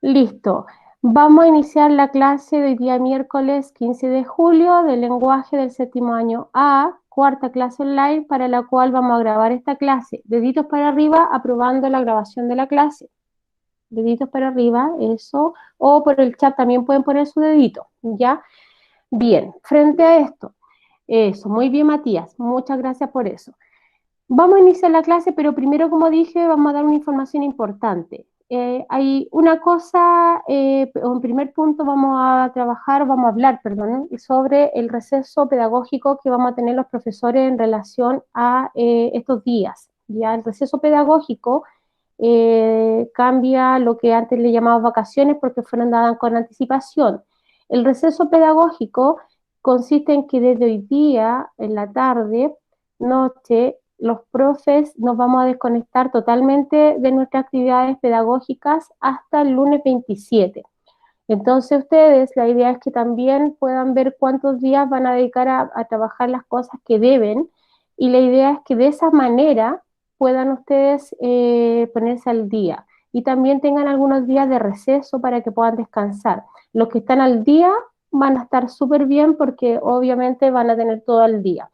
Listo. Vamos a iniciar la clase de hoy día miércoles 15 de julio de lenguaje del séptimo año A, cuarta clase online, para la cual vamos a grabar esta clase. Deditos para arriba, aprobando la grabación de la clase. Deditos para arriba, eso. O por el chat también pueden poner su dedito, ¿ya? Bien, frente a esto. Eso, muy bien, Matías. Muchas gracias por eso. Vamos a iniciar la clase, pero primero, como dije, vamos a dar una información importante. Hay una cosa, en primer punto vamos a trabajar, vamos a hablar, perdón, sobre el receso pedagógico que vamos a tener los profesores en relación a estos días. Ya el receso pedagógico cambia lo que antes le llamamos vacaciones porque fueron dadas con anticipación. El receso pedagógico consiste en que desde hoy día, en la tarde, noche, los profes nos vamos a desconectar totalmente de nuestras actividades pedagógicas hasta el lunes 27. Entonces ustedes, la idea es que también puedan ver cuántos días van a dedicar a trabajar las cosas que deben y la idea es que de esa manera puedan ustedes ponerse al día y también tengan algunos días de receso para que puedan descansar. Los que están al día van a estar súper bien porque obviamente van a tener todo el día.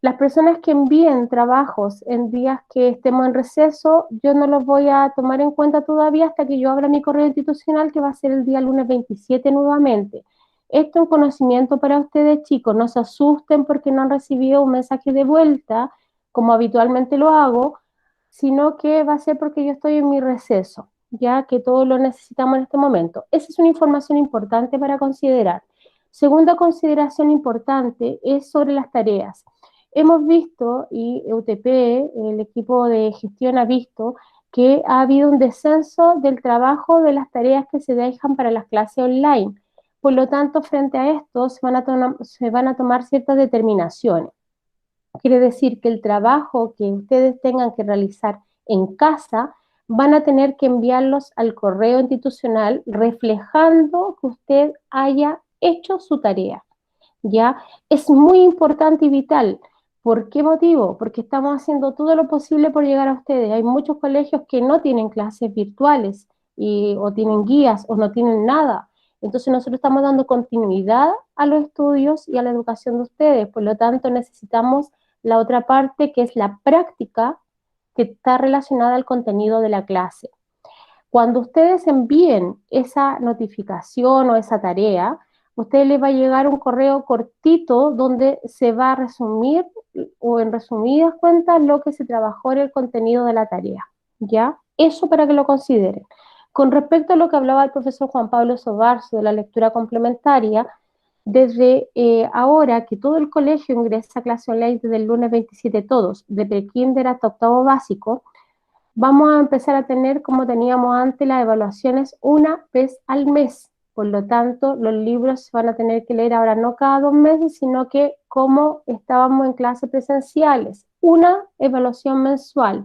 Las personas que envíen trabajos en días que estemos en receso, yo no los voy a tomar en cuenta todavía hasta que yo abra mi correo institucional, que va a ser el día lunes 27 nuevamente. Esto es un conocimiento para ustedes, chicos. No se asusten porque no han recibido un mensaje de vuelta, como habitualmente lo hago, sino que va a ser porque yo estoy en mi receso, ya que todos lo necesitamos en este momento. Esa es una información importante para considerar. Segunda consideración importante es sobre las tareas. Hemos visto, y UTP, el equipo de gestión ha visto, que ha habido un descenso del trabajo de las tareas que se dejan para las clases online. Por lo tanto, frente a esto, se van a tomar ciertas determinaciones. Quiere decir que el trabajo que ustedes tengan que realizar en casa van a tener que enviarlos al correo institucional reflejando que usted haya hecho su tarea. ¿Ya? Es muy importante y vital. ¿Por qué motivo? Porque estamos haciendo todo lo posible por llegar a ustedes. Hay muchos colegios que no tienen clases virtuales o tienen guías o no tienen nada. Entonces nosotros estamos dando continuidad a los estudios y a la educación de ustedes. Por lo tanto, necesitamos la otra parte que es la práctica que está relacionada al contenido de la clase. Cuando ustedes envíen esa notificación o esa tarea, a ustedes les va a llegar un correo cortito donde se va a resumir o en resumidas cuentas lo que se trabajó en el contenido de la tarea. ¿Ya? Eso para que lo consideren. Con respecto a lo que hablaba el profesor Juan Pablo Sobarzo de la lectura complementaria, desde ahora que todo el colegio ingresa a clase online desde el lunes 27 todos, de prekinder hasta octavo básico, vamos a empezar a tener, como teníamos antes, las evaluaciones una vez al mes. Por lo tanto, los libros se van a tener que leer ahora no cada 2 meses, sino que como estábamos en clases presenciales, una evaluación mensual.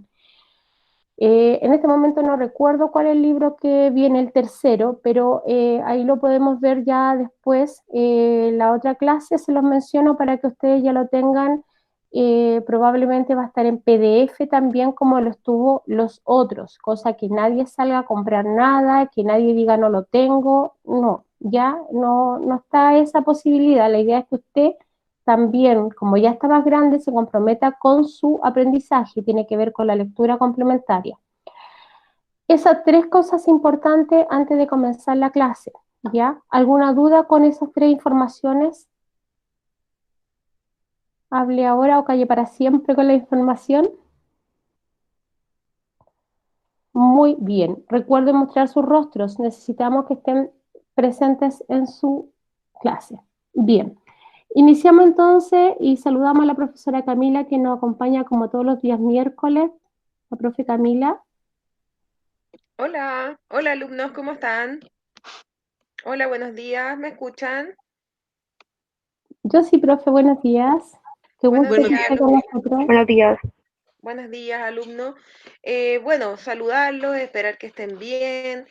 En este momento no recuerdo cuál es el libro que viene el tercero, pero ahí lo podemos ver ya después. La otra clase se los menciono para que ustedes ya lo tengan. Probablemente va a estar en PDF también como lo estuvo los otros, cosa que nadie salga a comprar nada, que nadie diga no lo tengo. No, ya no está esa posibilidad. La idea es que usted también, como ya está más grande, se comprometa con su aprendizaje, tiene que ver con la lectura complementaria. Esas tres cosas importantes antes de comenzar la clase, ¿ya? ¿Alguna duda con esas tres informaciones? Hable ahora o calle para siempre con la información. Muy bien. Recuerden mostrar sus rostros. Necesitamos que estén presentes en su clase. Bien. Iniciamos entonces y saludamos a la profesora Camila que nos acompaña como todos los días miércoles. La profe Camila. Hola, hola alumnos, ¿cómo están? Hola, buenos días, ¿me escuchan? Yo sí, profe, buenos días. Qué Buenos gusto que días, esté con alumnos. nosotros. Buenos días. Buenos días, alumnos. Bueno, saludarlos, esperar que estén bien,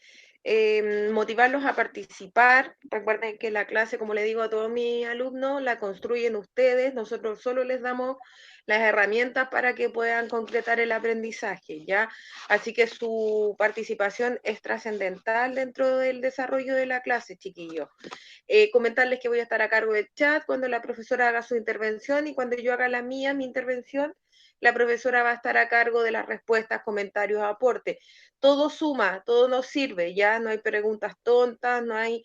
motivarlos a participar. Recuerden que la clase, como le digo a todos mis alumnos, la construyen ustedes. Nosotros solo les damos las herramientas para que puedan concretar el aprendizaje, ¿ya? Así que su participación es trascendental dentro del desarrollo de la clase, chiquillos. Comentarles que voy a estar a cargo del chat cuando la profesora haga su intervención y cuando yo haga la mía, mi intervención, la profesora va a estar a cargo de las respuestas, comentarios, aportes. Todo suma, todo nos sirve, ya no hay preguntas tontas, no hay,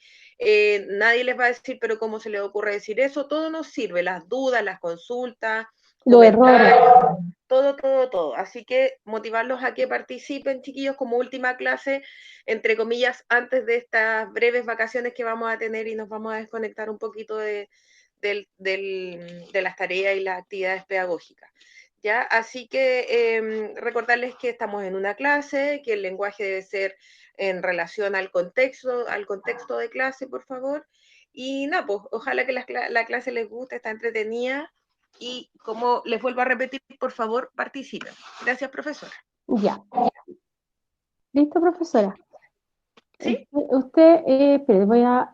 nadie les va a decir, pero ¿cómo se les ocurre decir eso? Todo nos sirve, las dudas, las consultas, Los errores. comentarios, todo, todo, todo. Así que motivarlos a que participen, chiquillos, como última clase, entre comillas, antes de estas breves vacaciones que vamos a tener y nos vamos a desconectar un poquito de las tareas y las actividades pedagógicas. ¿Ya? Así que recordarles que estamos en una clase, que el lenguaje debe ser en relación al contexto de clase, por favor. Y nada, pues ojalá que la clase les guste, está entretenida. Y como les vuelvo a repetir, por favor, participen. Gracias, profesora. Ya. ¿Listo, profesora? ¿Sí? Usted, espere, voy a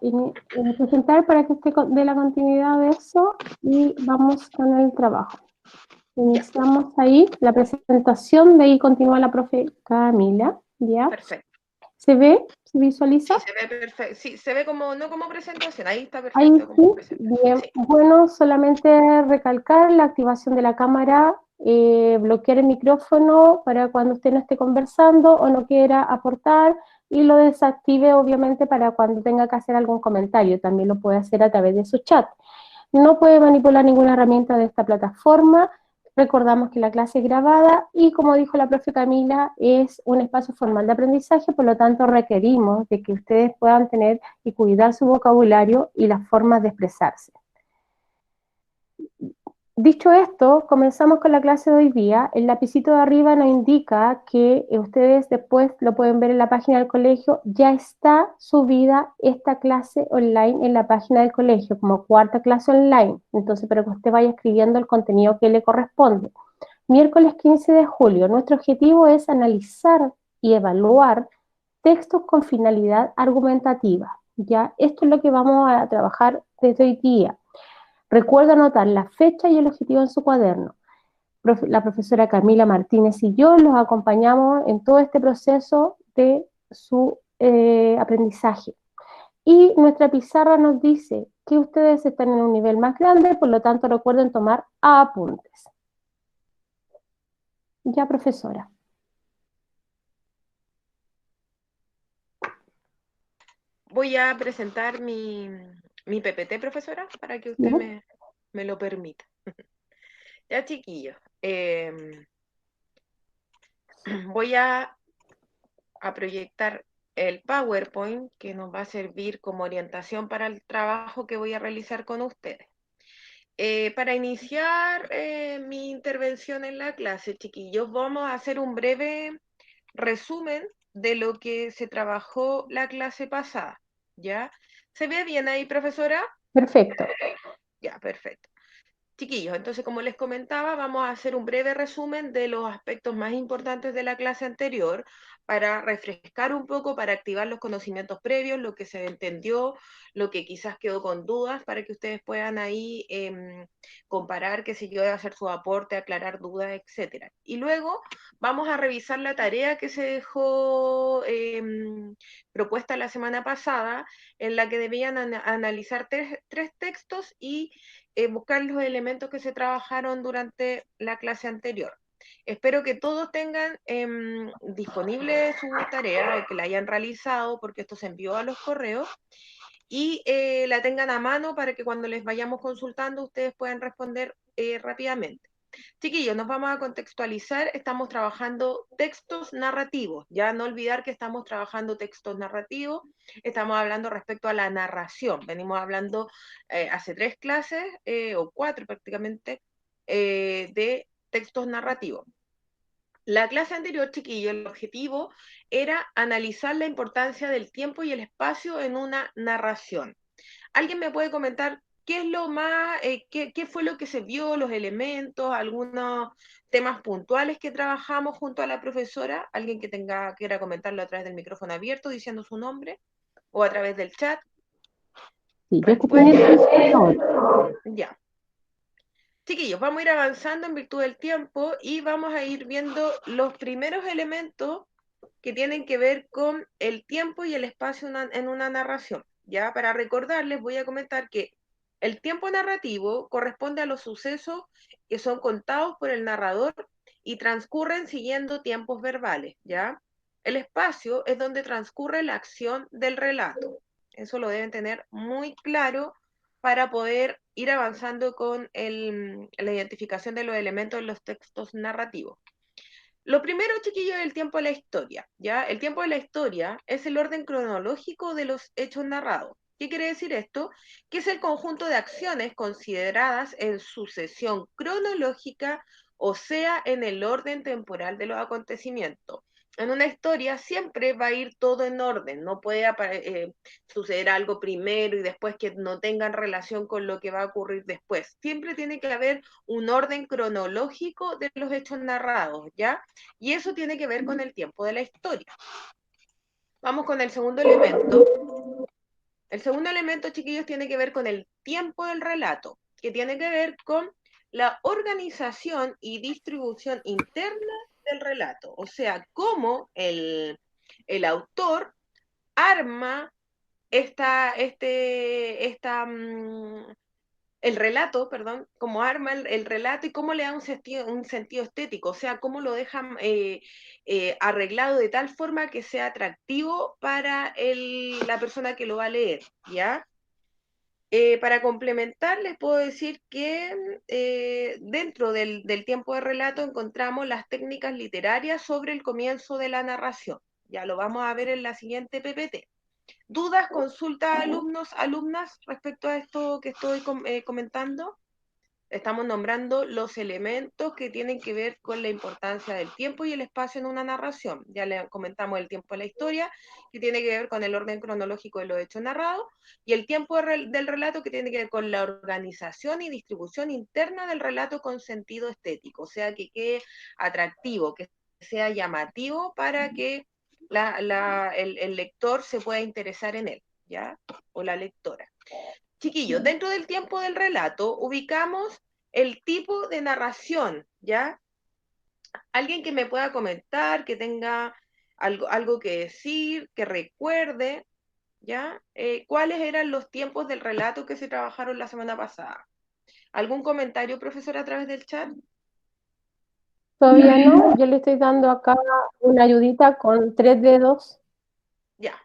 presentar para que usted dé la continuidad de eso y vamos con el trabajo. Iniciamos ahí la presentación, de ahí continúa la profe Camila, ¿ya? Perfecto. ¿Se ve? ¿Se visualiza? Sí, se ve perfecto. Sí, se ve como, no como presentación, ahí está Ahí perfecto sí, como presentación. bien. Sí. Bueno, solamente recalcar la activación de la cámara, bloquear el micrófono para cuando usted no esté conversando o no quiera aportar, y lo desactive obviamente para cuando tenga que hacer algún comentario. También lo puede hacer a través de su chat. No puede manipular ninguna herramienta de esta plataforma. Recordamos que la clase es grabada y, como dijo la profe Camila, es un espacio formal de aprendizaje, por lo tanto requerimos de que ustedes puedan tener y cuidar su vocabulario y las formas de expresarse. Dicho esto, comenzamos con la clase de hoy día. El lapicito de arriba nos indica que ustedes después lo pueden ver en la página del colegio. Ya está subida esta clase online en la página del colegio como cuarta clase online. Entonces, para que usted vaya escribiendo el contenido que le corresponde. Miércoles 15 de julio, nuestro objetivo es analizar y evaluar textos con finalidad argumentativa. ¿Ya? Esto es lo que vamos a trabajar desde hoy día. Recuerda anotar la fecha y el objetivo en su cuaderno. La profesora Camila Martínez y yo los acompañamos en todo este proceso de su aprendizaje. Y nuestra pizarra nos dice que ustedes están en un nivel más grande, por lo tanto recuerden tomar apuntes. Ya, profesora. Voy a presentar mi PPT, profesora, para que usted ¿No? me lo permita. Ya, chiquillos. Voy a proyectar el PowerPoint que nos va a servir como orientación para el trabajo que voy a realizar con ustedes. Para iniciar mi intervención en la clase, chiquillos, vamos a hacer un breve resumen de lo que se trabajó la clase pasada, ¿ya? ¿Se ve bien ahí, profesora? Perfecto. Ya, perfecto. Chiquillos, entonces como les comentaba, vamos a hacer un breve resumen de los aspectos más importantes de la clase anterior para refrescar un poco, para activar los conocimientos previos, lo que se entendió, lo que quizás quedó con dudas, para que ustedes puedan ahí comparar, qué sé yo, hacer su aporte, aclarar dudas, etcétera. Y luego vamos a revisar la tarea que se dejó propuesta la semana pasada, en la que debían analizar tres textos y buscar los elementos que se trabajaron durante la clase anterior. Espero que todos tengan disponible su tarea o que la hayan realizado, porque esto se envió a los correos, y la tengan a mano para que cuando les vayamos consultando ustedes puedan responder rápidamente. Chiquillos, nos vamos a contextualizar, estamos trabajando textos narrativos, ya no olvidar que estamos trabajando textos narrativos, estamos hablando respecto a la narración, venimos hablando hace 3 clases, o 4 prácticamente, de textos narrativos. La clase anterior, chiquillos, el objetivo era analizar la importancia del tiempo y el espacio en una narración. ¿Alguien me puede comentar qué es lo más, qué fue lo que se vio, los elementos, algunos temas puntuales que trabajamos junto a la profesora? ¿Alguien que quiera comentarlo a través del micrófono abierto diciendo su nombre o a través del chat? Sí, yo estoy pendiente de ahora. Ya. Chiquillos, vamos a ir avanzando en virtud del tiempo y vamos a ir viendo los primeros elementos que tienen que ver con el tiempo y el espacio en una narración. Ya, para recordarles, voy a comentar que el tiempo narrativo corresponde a los sucesos que son contados por el narrador y transcurren siguiendo tiempos verbales, ¿ya? El espacio es donde transcurre la acción del relato. Eso lo deben tener muy claro para poder ir avanzando con la identificación de los elementos de los textos narrativos. Lo primero, chiquillos, es el tiempo de la historia, ¿ya? El tiempo de la historia es el orden cronológico de los hechos narrados. ¿Qué quiere decir esto? Que es el conjunto de acciones consideradas en sucesión cronológica, o sea, en el orden temporal de los acontecimientos. En una historia siempre va a ir todo en orden, no puede suceder algo primero y después que no tengan relación con lo que va a ocurrir después. Siempre tiene que haber un orden cronológico de los hechos narrados, ¿ya? Y eso tiene que ver con el tiempo de la historia. Vamos con el segundo elemento. El segundo elemento, chiquillos, tiene que ver con el tiempo del relato, que tiene que ver con la organización y distribución interna del relato. O sea, cómo el autor arma el relato, perdón, cómo arma el relato y cómo le da un sentido estético, o sea, cómo lo dejan arreglado de tal forma que sea atractivo para la persona que lo va a leer, ¿ya? Para complementar, les puedo decir que dentro del tiempo de relato encontramos las técnicas literarias sobre el comienzo de la narración. Ya lo vamos a ver en la siguiente PPT. ¿Dudas, consultas, alumnos, alumnas, respecto a esto que estoy comentando? Estamos nombrando los elementos que tienen que ver con la importancia del tiempo y el espacio en una narración. Ya le comentamos el tiempo de la historia, que tiene que ver con el orden cronológico de los hechos narrados, y el tiempo del relato, que tiene que ver con la organización y distribución interna del relato con sentido estético, o sea, que quede atractivo, que sea llamativo para que el lector se pueda interesar en él, ¿ya? O la lectora. Chiquillos, dentro del tiempo del relato ubicamos el tipo de narración, ¿ya? Alguien que me pueda comentar, que tenga algo que decir, que recuerde, ¿ya? ¿Cuáles eran los tiempos del relato que se trabajaron la semana pasada? ¿Algún comentario, profesor, a través del chat? Todavía no, yo le estoy dando acá una ayudita con 3 dedos. Ya,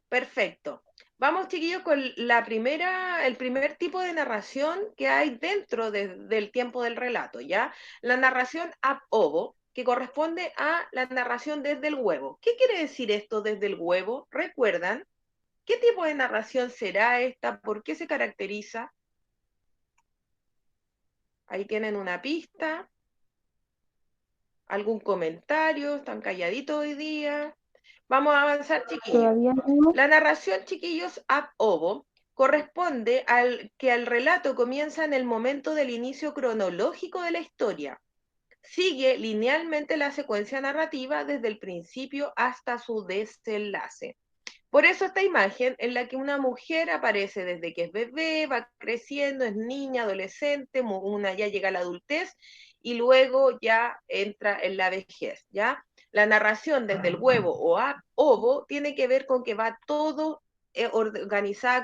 perfecto. Vamos, chiquillos, con el primer tipo de narración que hay dentro del tiempo del relato, ¿ya? La narración ab ovo, que corresponde a la narración desde el huevo. ¿Qué quiere decir esto desde el huevo? ¿Recuerdan? ¿Qué tipo de narración será esta? ¿Por qué se caracteriza? Ahí tienen una pista. ¿Algún comentario? ¿Están calladitos hoy día? Vamos a avanzar, chiquillos. Todavía no. La narración, chiquillos, ab ovo, corresponde al que el relato comienza en el momento del inicio cronológico de la historia. Sigue linealmente la secuencia narrativa desde el principio hasta su desenlace. Por eso esta imagen en la que una mujer aparece desde que es bebé, va creciendo, es niña, adolescente, una ya llega a la adultez y luego ya entra en la vejez, ¿ya? La narración desde el huevo o ovo tiene que ver con que va todo organizada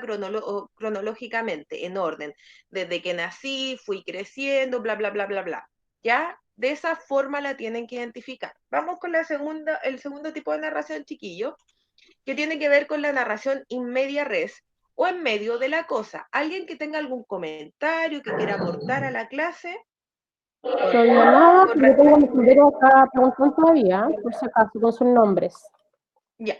cronológicamente, en orden. Desde que nací, fui creciendo, bla, bla, bla, bla, bla. ¿Ya? De esa forma la tienen que identificar. Vamos con el segundo tipo de narración, chiquillo, que tiene que ver con la narración in media res o en medio de la cosa. ¿Alguien que tenga algún comentario que quiera aportar a la clase? Todavía nada, Con pero yo tengo respecto. mis primeros acá preguntando todavía, por si acaso, con sus nombres. Ya,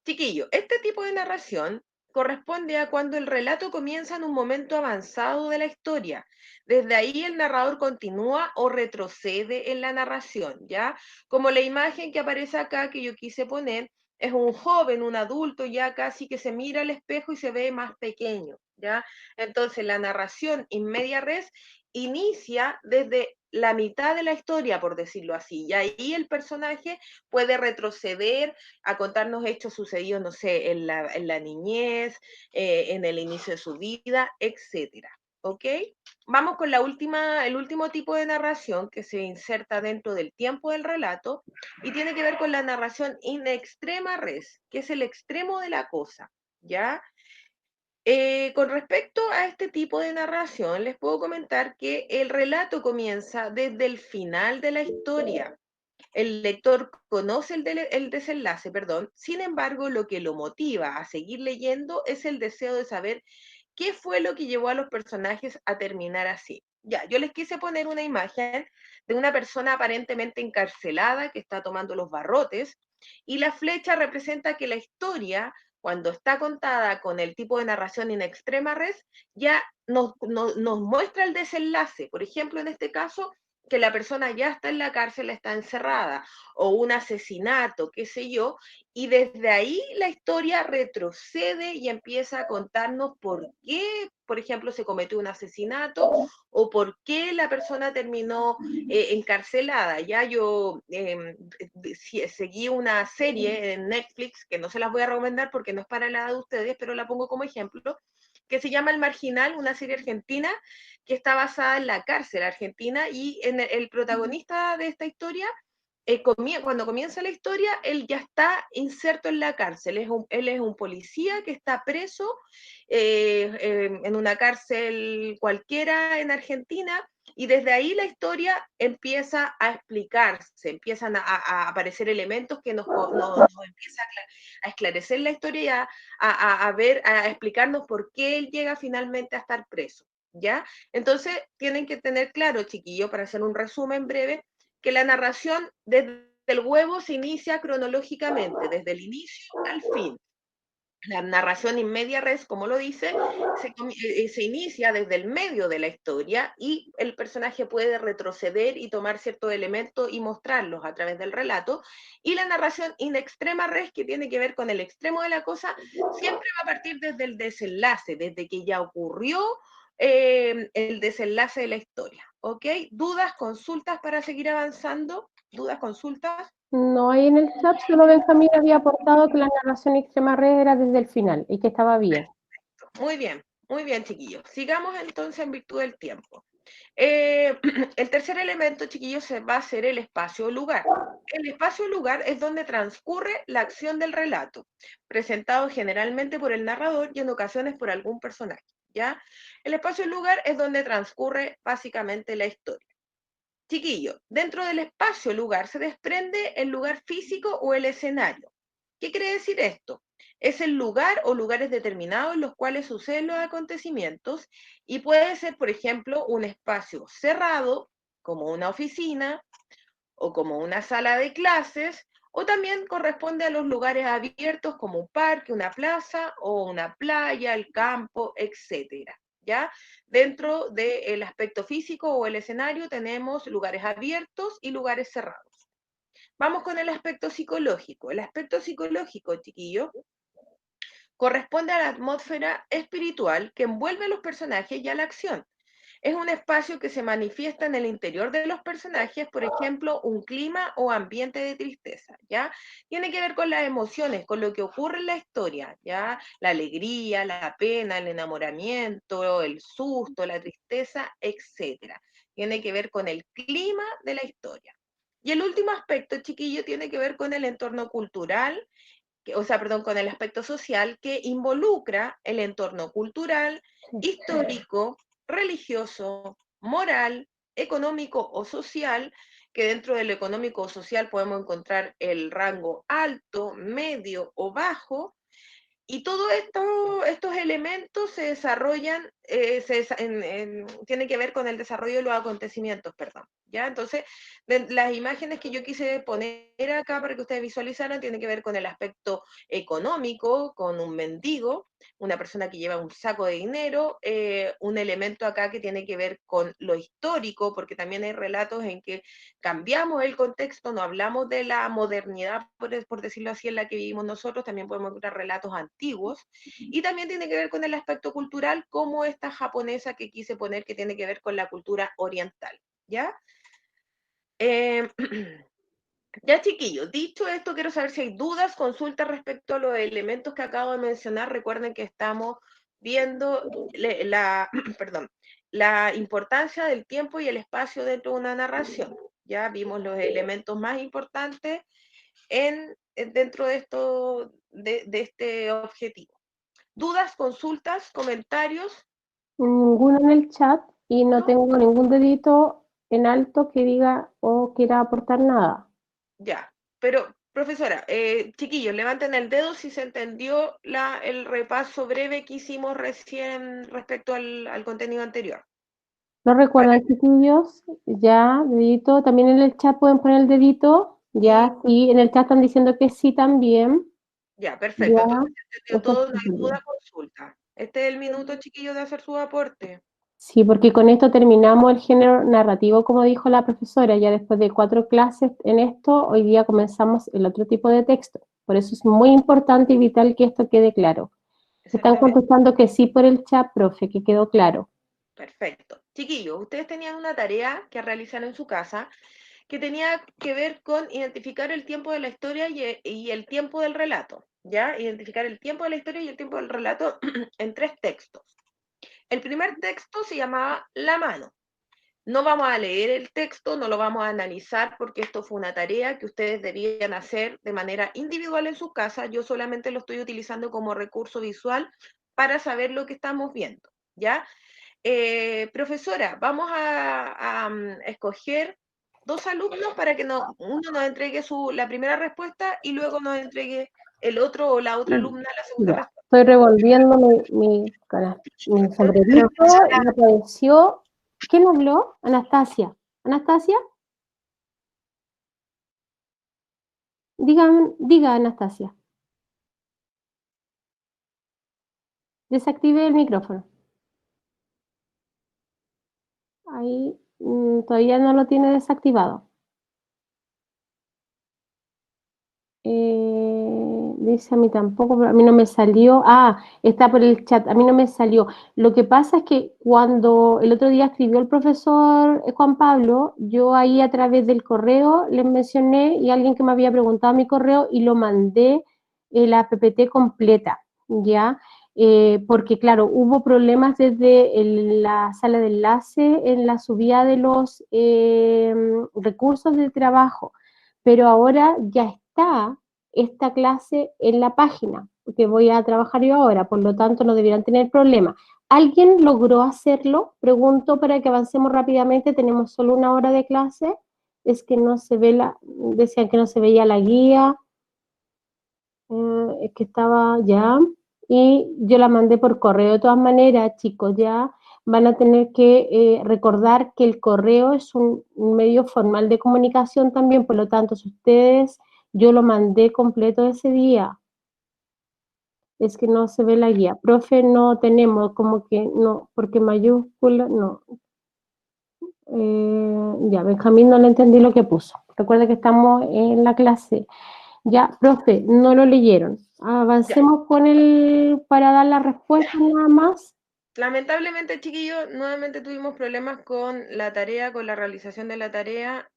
chiquillo, este tipo de narración corresponde a cuando el relato comienza en un momento avanzado de la historia. Desde ahí el narrador continúa o retrocede en la narración, ¿ya? Como la imagen que aparece acá que yo quise poner, es un joven, un adulto ya casi que se mira al espejo y se ve más pequeño, ¿ya? Entonces la narración in media res inicia desde la mitad de la historia, por decirlo así, y ahí el personaje puede retroceder a contarnos hechos sucedidos, no sé, en la niñez, en el inicio de su vida, etcétera. ¿ok? Vamos con el último tipo de narración que se inserta dentro del tiempo del relato y tiene que ver con la narración in extrema res, que es el extremo de la cosa, ¿ya? Con respecto a este tipo de narración, les puedo comentar que el relato comienza desde el final de la historia. El lector conoce el desenlace, perdón, sin embargo, lo que lo motiva a seguir leyendo es el deseo de saber qué fue lo que llevó a los personajes a terminar así. Ya, yo les quise poner una imagen de una persona aparentemente encarcelada que está tomando los barrotes y la flecha representa que la historia, cuando está contada con el tipo de narración in extrema res, ya nos muestra el desenlace. Por ejemplo, en este caso, que la persona ya está en la cárcel, está encerrada, o un asesinato, qué sé yo, y desde ahí la historia retrocede y empieza a contarnos por qué, por ejemplo, se cometió un asesinato o por qué la persona terminó encarcelada. Ya yo seguí una serie en Netflix, que no se las voy a recomendar porque no es para la de ustedes, pero la pongo como ejemplo, que se llama El Marginal, una serie argentina que está basada en la cárcel argentina y en el protagonista de esta historia cuando comienza la historia, él ya está inserto en la cárcel. Él es un policía que está preso en una cárcel cualquiera en Argentina. Y desde ahí la historia empieza a explicarse, empiezan a aparecer elementos que nos empieza a esclarecer la historia y a explicarnos por qué él llega finalmente a estar preso. ¿Ya? Entonces, tienen que tener claro, chiquillo, para hacer un resumen breve, que la narración desde el huevo se inicia cronológicamente, desde el inicio al fin. La narración in media res, como lo dice, se inicia desde el medio de la historia y el personaje puede retroceder y tomar ciertos elementos y mostrarlos a través del relato. Y la narración in extrema res, que tiene que ver con el extremo de la cosa, siempre va a partir desde el desenlace, desde que ya ocurrió el desenlace de la historia. ¿Ok? ¿Dudas, consultas para seguir avanzando? ¿Dudas, consultas? No hay en el chat, solo Benjamín había aportado que la narración extrema red era desde el final y que estaba bien. Muy bien, chiquillos. Sigamos entonces en virtud del tiempo. El tercer elemento, chiquillos, va a ser el espacio-lugar. El espacio-lugar es donde transcurre la acción del relato, presentado generalmente por el narrador y en ocasiones por algún personaje, ¿ya? El espacio-lugar es donde transcurre básicamente la historia. Chiquillo, dentro del espacio-lugar se desprende el lugar físico o el escenario. ¿Qué quiere decir esto? Es el lugar o lugares determinados en los cuales suceden los acontecimientos y puede ser, por ejemplo, un espacio cerrado, como una oficina o como una sala de clases, o también corresponde a los lugares abiertos como un parque, una plaza o una playa, el campo, etcétera. ¿Ya? Dentro del aspecto físico o el escenario tenemos lugares abiertos y lugares cerrados. Vamos con el aspecto psicológico. El aspecto psicológico, chiquillo, corresponde a la atmósfera espiritual que envuelve a los personajes y a la acción. Es un espacio que se manifiesta en el interior de los personajes, por ejemplo, un clima o ambiente de tristeza, ¿ya? Tiene que ver con las emociones, con lo que ocurre en la historia, ¿ya? La alegría, la pena, el enamoramiento, el susto, la tristeza, etcétera. Tiene que ver con el clima de la historia. Y el último aspecto, chiquillo, tiene que ver con el entorno cultural, o sea, perdón, con el aspecto social que involucra el entorno cultural, histórico, religioso, moral, económico o social, que dentro del económico o social podemos encontrar el rango alto, medio o bajo, y todos estos elementos se desarrollan, tiene que ver con el desarrollo de los acontecimientos, perdón. ¿Ya? Entonces, las imágenes que yo quise poner acá para que ustedes visualizaran tienen que ver con el aspecto económico, con un mendigo, una persona que lleva un saco de dinero, un elemento acá que tiene que ver con lo histórico, porque también hay relatos en que cambiamos el contexto, no hablamos de la modernidad, por decirlo así, en la que vivimos nosotros, también podemos encontrar relatos antiguos, y también tiene que ver con el aspecto cultural, como esta japonesa que quise poner, que tiene que ver con la cultura oriental, ¿ya? Eh, ya, chiquillos, dicho esto, quiero saber si hay dudas, consultas respecto a los elementos que acabo de mencionar. Recuerden que estamos viendo perdón, la importancia del tiempo y el espacio dentro de una narración. Ya vimos los elementos más importantes dentro de de este objetivo. ¿Dudas, consultas, comentarios? Ninguno en el chat y no ¿No? tengo ningún dedito en alto que diga o quiera aportar nada. Ya, pero profesora, chiquillos, levanten el dedo si se entendió el repaso breve que hicimos recién respecto al contenido anterior. ¿Lo Para, recuerdan, chiquillos? Ya, dedito. También en el chat pueden poner el dedito. sí, Ya, sí, en el chat están diciendo que sí también. ya, perfecto. Ya, Entonces se entendió eso es todo, no hay súper duda, bien. consulta. Este es el minuto, chiquillos, de hacer su aporte. Sí, porque con esto terminamos el género narrativo, como dijo la profesora. Ya después de 4 clases en esto, hoy día comenzamos el otro tipo de texto. Por eso es muy importante y vital que esto quede claro. Están Exactamente. contestando que sí por el chat, profe, que quedó claro. Perfecto. Chiquillos, ustedes tenían una tarea que realizar en su casa que tenía que ver con identificar el tiempo de la historia y el tiempo del relato, ¿ya? Identificar el tiempo de la historia y el tiempo del relato en 3 textos. El primer texto se llamaba La mano. No vamos a leer el texto, no lo vamos a analizar porque esto fue una tarea que ustedes debían hacer de manera individual en sus casas. Yo solamente lo estoy utilizando como recurso visual para saber lo que estamos viendo, ¿ya? Profesora, vamos a escoger 2 alumnos para que uno nos entregue la primera respuesta y luego nos entregue el otro o la otra alumna la segunda Ya, respuesta. estoy revolviendo mi sombrerito Profesora, y apareció. ¿Quién habló? Anastasia. ¿Anastasia? Diga, Anastasia. Desactive el micrófono. Ahí todavía no lo tiene desactivado. Dice a mí tampoco, pero a mí no me salió. Ah, está por el chat, a mí no me salió. Lo que pasa es que cuando el otro día escribió el profesor Juan Pablo, yo ahí a través del correo les mencioné y alguien que me había preguntado mi correo y lo mandé la PPT completa, ¿ya? Porque claro, hubo problemas desde la sala de enlace en la subida de los recursos de trabajo, pero ahora ya está esta clase en la página que voy a trabajar yo ahora, por lo tanto no deberán tener problema. ¿Alguien logró hacerlo? Pregunto para que avancemos rápidamente, tenemos solo 1 hora de clase, es que no se ve decían que no se veía la guía, es que estaba ya, y yo la mandé por correo. De todas maneras, chicos, ya van a tener que recordar que el correo es un medio formal de comunicación también, por lo tanto, si ustedes, yo lo mandé completo ese día, es que no se ve la guía. Profe, no tenemos, como que no, porque mayúscula, no. Ya, Benjamín no le entendí lo que puso. Recuerda que estamos en la clase. Ya, profe, no lo leyeron. Ya. Avancemos con para dar la respuesta nada más. Lamentablemente, chiquillos, nuevamente tuvimos problemas con la tarea, con la realización de la tarea.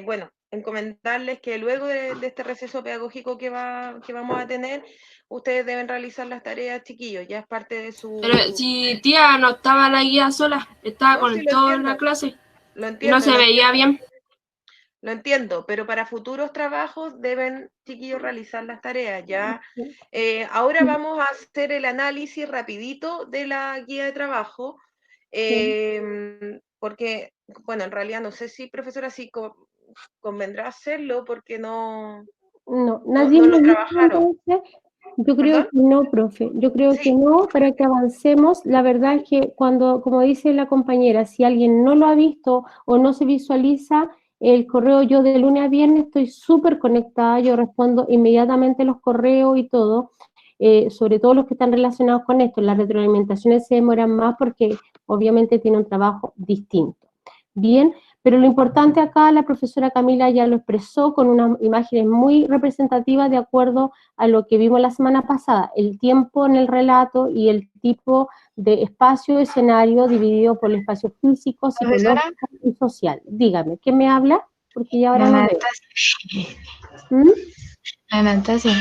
Bueno, encomendarles que luego de este receso pedagógico que vamos a tener, ustedes deben realizar las tareas, chiquillos, ya es parte de pero su... si tía no estaba la guía sola, estaba No, con sí lo todo en la entiendo, clase lo y no entiendo, se lo veía entiendo. bien. Lo entiendo, pero para futuros trabajos deben, chiquillos, realizar las tareas. Ya, ahora vamos a hacer el análisis rapidito de la guía de trabajo, porque, bueno, en realidad no sé si, profesora, si convendrá hacerlo porque No, nadie no me lo dijo trabajaron. entonces. Yo creo ¿Perdón? que no, profe. Yo creo que Sí, no, para que avancemos. La verdad es que cuando, como dice la compañera, si alguien no lo ha visto o no se visualiza el correo, yo de lunes a viernes estoy súper conectada, yo respondo inmediatamente los correos y todo, sobre todo los que están relacionados con esto. Las retroalimentaciones se demoran más porque obviamente tiene un trabajo distinto. Bien, pero lo importante acá, la profesora Camila ya lo expresó con unas imágenes muy representativas de acuerdo a lo que vimos la semana pasada, el tiempo en el relato y el tipo de espacio, escenario dividido por el espacio físico, Profesora, psicológico y social. Dígame, ¿qué me habla? Porque ya ahora no veo. Anastasia, ¿Mm? Anastasia,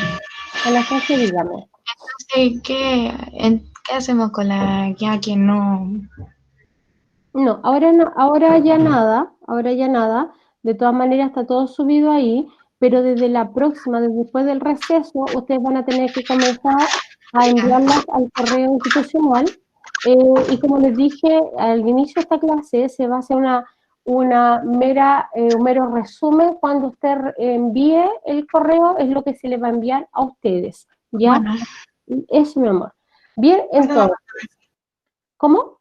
Anastasia, dígame. sé que ¿Qué hacemos con la guía que no? No, ahora ya nada, ahora ya nada. De todas maneras está todo subido ahí, pero desde la próxima, desde después del receso, ustedes van a tener que comenzar a enviarlas al correo institucional. Y como les dije al inicio de esta clase, se va a hacer un mero resumen cuando usted envíe el correo, es lo que se le va a enviar a ustedes, ¿ya? Bueno, Eso, mi amor. Bien, entonces, ¿cómo?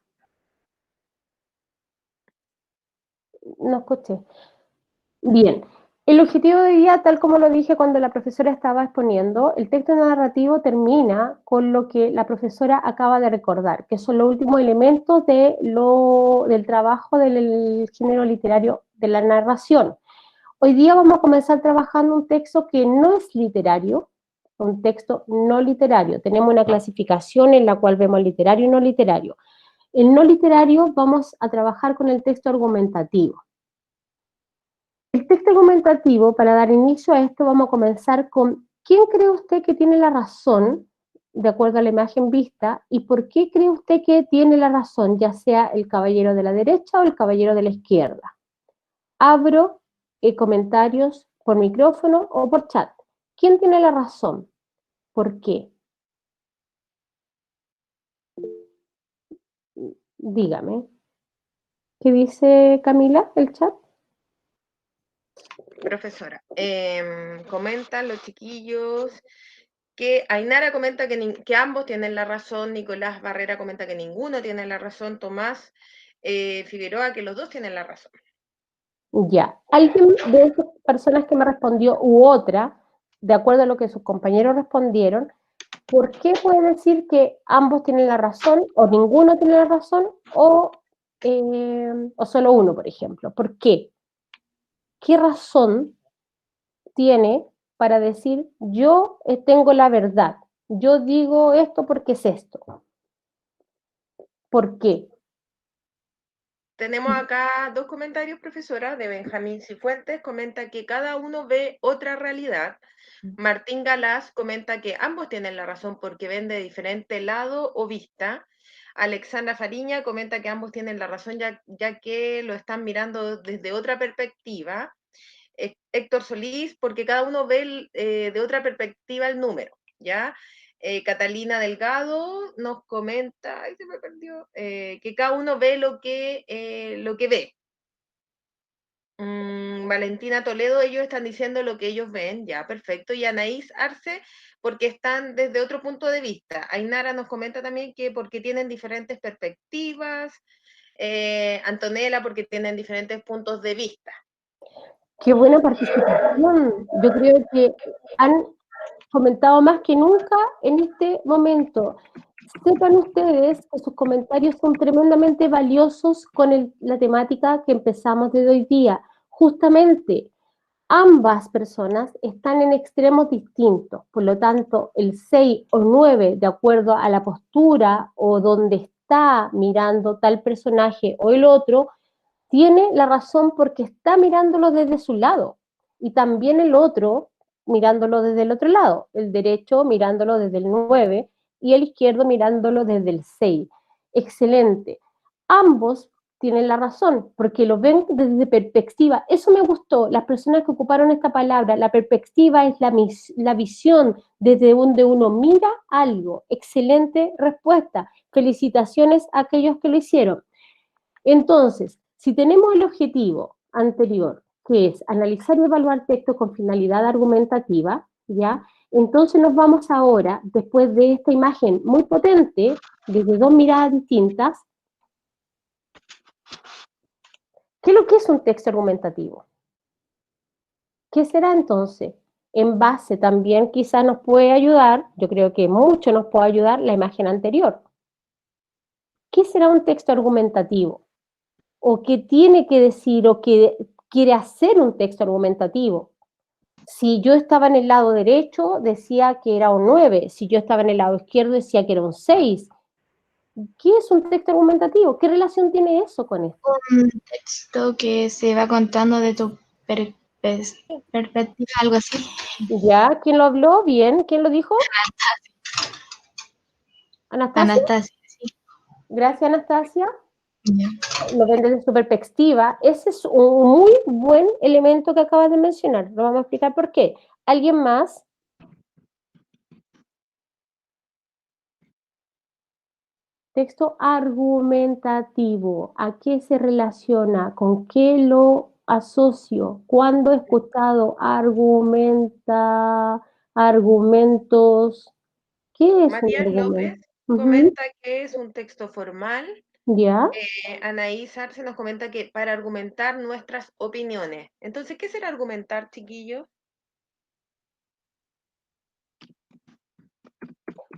No escuché. Bien, el objetivo de hoy día, tal como lo dije cuando la profesora estaba exponiendo, el texto narrativo termina con lo que la profesora acaba de recordar, que son los últimos elementos del trabajo del género literario de la narración. Hoy día vamos a comenzar trabajando un texto que no es literario, un texto no literario. Tenemos una clasificación en la cual vemos literario y no literario. El no literario vamos a trabajar con el texto argumentativo. El texto argumentativo, para dar inicio a esto, vamos a comenzar con ¿quién cree usted que tiene la razón, de acuerdo a la imagen vista, y por qué cree usted que tiene la razón, ya sea el caballero de la derecha o el caballero de la izquierda? Abro comentarios por micrófono o por chat. ¿Quién tiene la razón? ¿Por qué? Dígame. ¿Qué dice Camila, el chat? Profesora, comentan los chiquillos que Ainara comenta que ambos tienen la razón, Nicolás Barrera comenta que ninguno tiene la razón, Tomás Figueroa que los dos tienen la razón. Ya. Alguien de esas personas que me respondió u otra, de acuerdo a lo que sus compañeros respondieron, ¿por qué puede decir que ambos tienen la razón o ninguno tiene la razón o solo uno, por ejemplo? ¿Por qué? ¿Qué razón tiene para decir yo tengo la verdad? Yo digo esto porque es esto. ¿Por qué? Tenemos acá dos comentarios, profesora, de Benjamín Cifuentes, comenta que cada uno ve otra realidad. Martín Galás comenta que ambos tienen la razón porque ven de diferente lado o vista. Alexandra Fariña comenta que ambos tienen la razón ya que lo están mirando desde otra perspectiva. Héctor Solís, porque cada uno ve de otra perspectiva el número, ¿ya? Catalina Delgado nos comenta, ay, se me perdió, que cada uno ve lo que ve. Valentina Toledo, ellos están diciendo lo que ellos ven, ya, perfecto. Y Anaís Arce, porque están desde otro punto de vista. Ainara nos comenta también que porque tienen diferentes perspectivas. Antonella, porque tienen diferentes puntos de vista. Qué buena participación. Yo creo que han comentado más que nunca en este momento. Sepan ustedes que sus comentarios son tremendamente valiosos con la temática que empezamos desde hoy día. Justamente, ambas personas están en extremos distintos, por lo tanto, el 6 o 9, de acuerdo a la postura o donde está mirando tal personaje o el otro, tiene la razón porque está mirándolo desde su lado. Y también el otro mirándolo desde el otro lado, el derecho mirándolo desde el 9 y el izquierdo mirándolo desde el 6. Excelente. Ambos tienen la razón, porque lo ven desde perspectiva. Eso me gustó, las personas que ocuparon esta palabra, la perspectiva es la visión desde donde uno mira algo. Excelente respuesta. Felicitaciones a aquellos que lo hicieron. Entonces, si tenemos el objetivo anterior, que es analizar y evaluar textos con finalidad argumentativa, ¿ya? Entonces nos vamos ahora, después de esta imagen muy potente, desde dos miradas distintas, ¿qué es lo que es un texto argumentativo? ¿Qué será entonces? En base también quizás nos puede ayudar, yo creo que mucho nos puede ayudar la imagen anterior. ¿Qué será un texto argumentativo? ¿O qué tiene que decir o qué quiere hacer un texto argumentativo? Si yo estaba en el lado derecho, decía que era un 9. Si yo estaba en el lado izquierdo, decía que era un 6. ¿Qué es un texto argumentativo? ¿Qué relación tiene eso con esto? un texto que se va contando de tu perspectiva, algo así. ¿Ya? ¿Quién lo habló? Bien. ¿Quién lo dijo? ¿Anastasia? Anastasia, sí. Gracias, Anastasia. Ya. Lo ven desde su perspectiva. Ese es un muy buen elemento que acabas de mencionar. Lo vamos a explicar por qué. ¿Alguien más? Texto argumentativo. ¿A qué se relaciona? ¿Con qué lo asocio? ¿Cuándo he escuchado argumentos? ¿Qué es un Matías López argumento? Ujú. comenta que es un texto formal. ¿Ya? Anaís Arce nos comenta que para argumentar nuestras opiniones. Entonces, ¿qué será argumentar, chiquillos?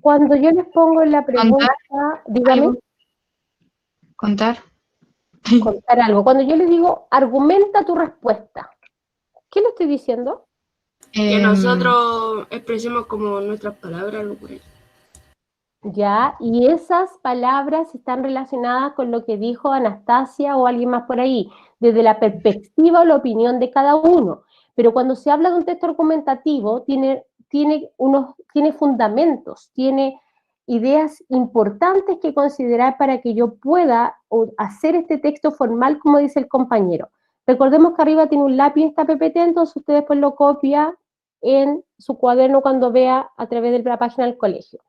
Cuando yo les pongo la pregunta, dígame, ¿Algo? ¿Contar? contar algo. Cuando yo les digo, argumenta tu respuesta, ¿qué le estoy diciendo? Que nosotros expresemos como nuestras palabras, algo por ahí. Ya, y esas palabras están relacionadas con lo que dijo Anastasia o alguien más por ahí, desde la perspectiva o la opinión de cada uno. Pero cuando se habla de un texto argumentativo, tiene fundamentos, tiene ideas importantes que considerar para que yo pueda hacer este texto formal, como dice el compañero. Recordemos que arriba tiene un lápiz esta PPT, entonces usted después lo copia en su cuaderno cuando vea a través de la página del colegio.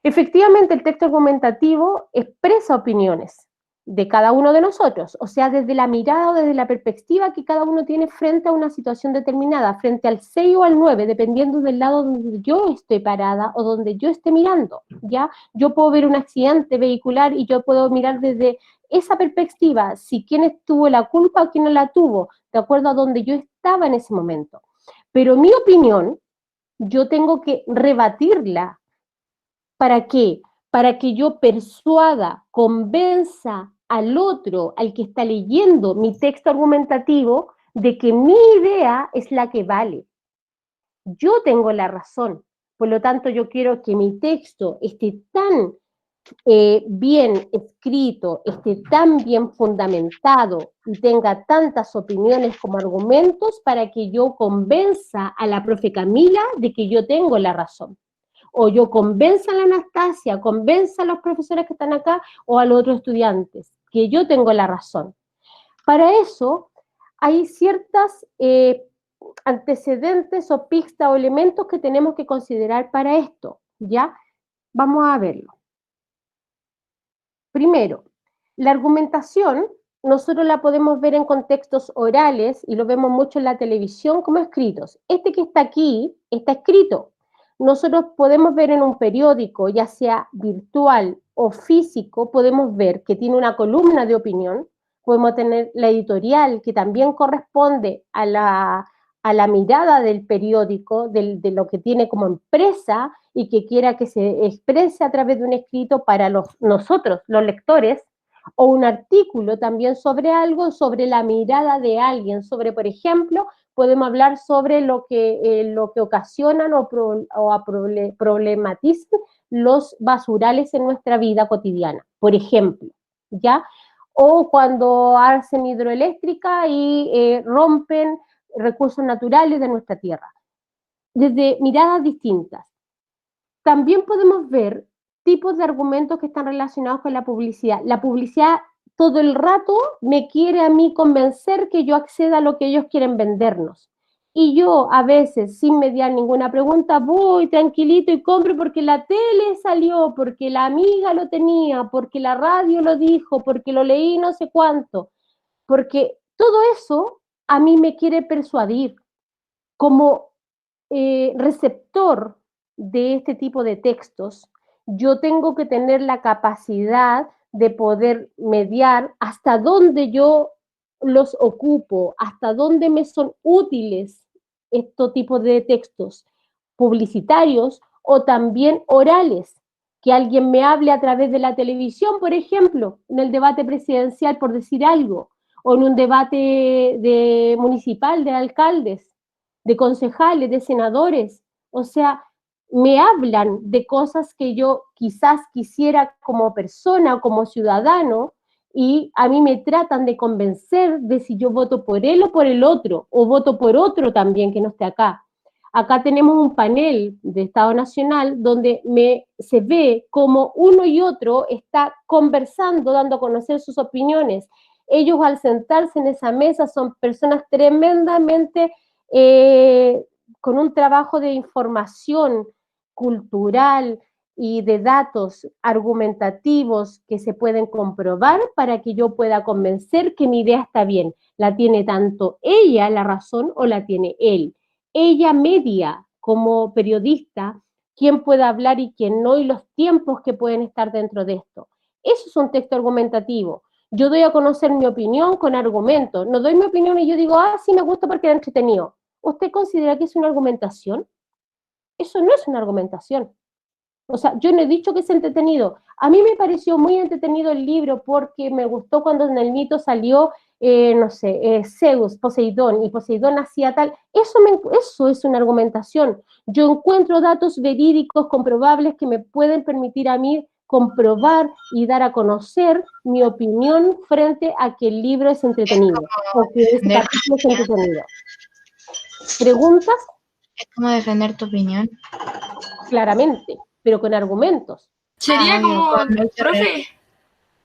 Efectivamente, el texto argumentativo expresa opiniones de cada uno de nosotros, o sea, desde la mirada o desde la perspectiva que cada uno tiene frente a una situación determinada, frente al 6 o al 9, dependiendo del lado donde yo esté parada o donde yo esté mirando, ¿ya? Yo puedo ver un accidente vehicular y yo puedo mirar desde esa perspectiva, si quién tuvo la culpa o quién no la tuvo, de acuerdo a donde yo estaba en ese momento. Pero mi opinión, yo tengo que rebatirla. ¿Para qué? Para que yo persuada, convenza al otro, al que está leyendo mi texto argumentativo, de que mi idea es la que vale. Yo tengo la razón. Por lo tanto, yo quiero que mi texto esté tan bien escrito, esté tan bien fundamentado y tenga tantas opiniones como argumentos para que yo convenza a la profe Camila de que yo tengo la razón. O yo convenza a la Anastasia, convenza a los profesores que están acá o a los otros estudiantes, que yo tengo la razón. Para eso hay ciertas antecedentes o pistas o elementos que tenemos que considerar para esto, ¿ya? Vamos a verlo. Primero, la argumentación nosotros la podemos ver en contextos orales y lo vemos mucho en la televisión como escritos. Este que está aquí está escrito. Nosotros podemos ver en un periódico, ya sea virtual o físico, podemos ver que tiene una columna de opinión, podemos tener la editorial que también corresponde a la mirada del periódico, de lo que tiene como empresa y que quiera que se exprese a través de un escrito para nosotros, los lectores, o un artículo también sobre algo, sobre la mirada de alguien, sobre, por ejemplo, podemos hablar sobre lo que ocasionan o problematizan los basurales en nuestra vida cotidiana, por ejemplo, ¿ya? O cuando hacen hidroeléctrica y rompen recursos naturales de nuestra tierra, desde miradas distintas. También podemos ver tipos de argumentos que están relacionados con la publicidad. La publicidad todo el rato me quiere a mí convencer que yo acceda a lo que ellos quieren vendernos. Y yo a veces, sin mediar ninguna pregunta, voy tranquilito y compro porque la tele salió, porque la amiga lo tenía, porque la radio lo dijo, porque lo leí no sé cuánto. Porque todo eso a mí me quiere persuadir como receptor de este tipo de textos. Yo tengo que tener la capacidad de poder mediar hasta dónde yo los ocupo, hasta dónde me son útiles estos tipos de textos publicitarios o también orales, que alguien me hable a través de la televisión, por ejemplo, en el debate presidencial, por decir algo, o en un debate municipal de alcaldes, de concejales, de senadores. O sea, me hablan de cosas que yo quizás quisiera como persona o como ciudadano, y a mí me tratan de convencer de si yo voto por él o por el otro, o voto por otro también que no esté acá. Acá tenemos un panel de Estado Nacional donde se ve como uno y otro está conversando, dando a conocer sus opiniones. Ellos al sentarse en esa mesa son personas tremendamente con un trabajo de información cultural y de datos argumentativos que se pueden comprobar para que yo pueda convencer que mi idea está bien. ¿La tiene tanto ella la razón o la tiene él? Ella media como periodista quién puede hablar y quién no y los tiempos que pueden estar dentro de esto. Eso es un texto argumentativo. Yo doy a conocer mi opinión con argumentos. No doy mi opinión y yo digo, sí me gusta porque era entretenido. ¿Usted considera que es una argumentación? Eso no es una argumentación. O sea, yo no he dicho que es entretenido. A mí me pareció muy entretenido el libro porque me gustó cuando en el mito salió, no sé, Zeus, Poseidón, y Poseidón hacía tal. Eso es una argumentación. Yo encuentro datos verídicos, comprobables, que me pueden permitir a mí comprobar y dar a conocer mi opinión frente a que el libro es entretenido, o que este capítulo es entretenido. ¿Preguntas? Es como defender tu opinión. Claramente, pero con argumentos. Sería como, profe,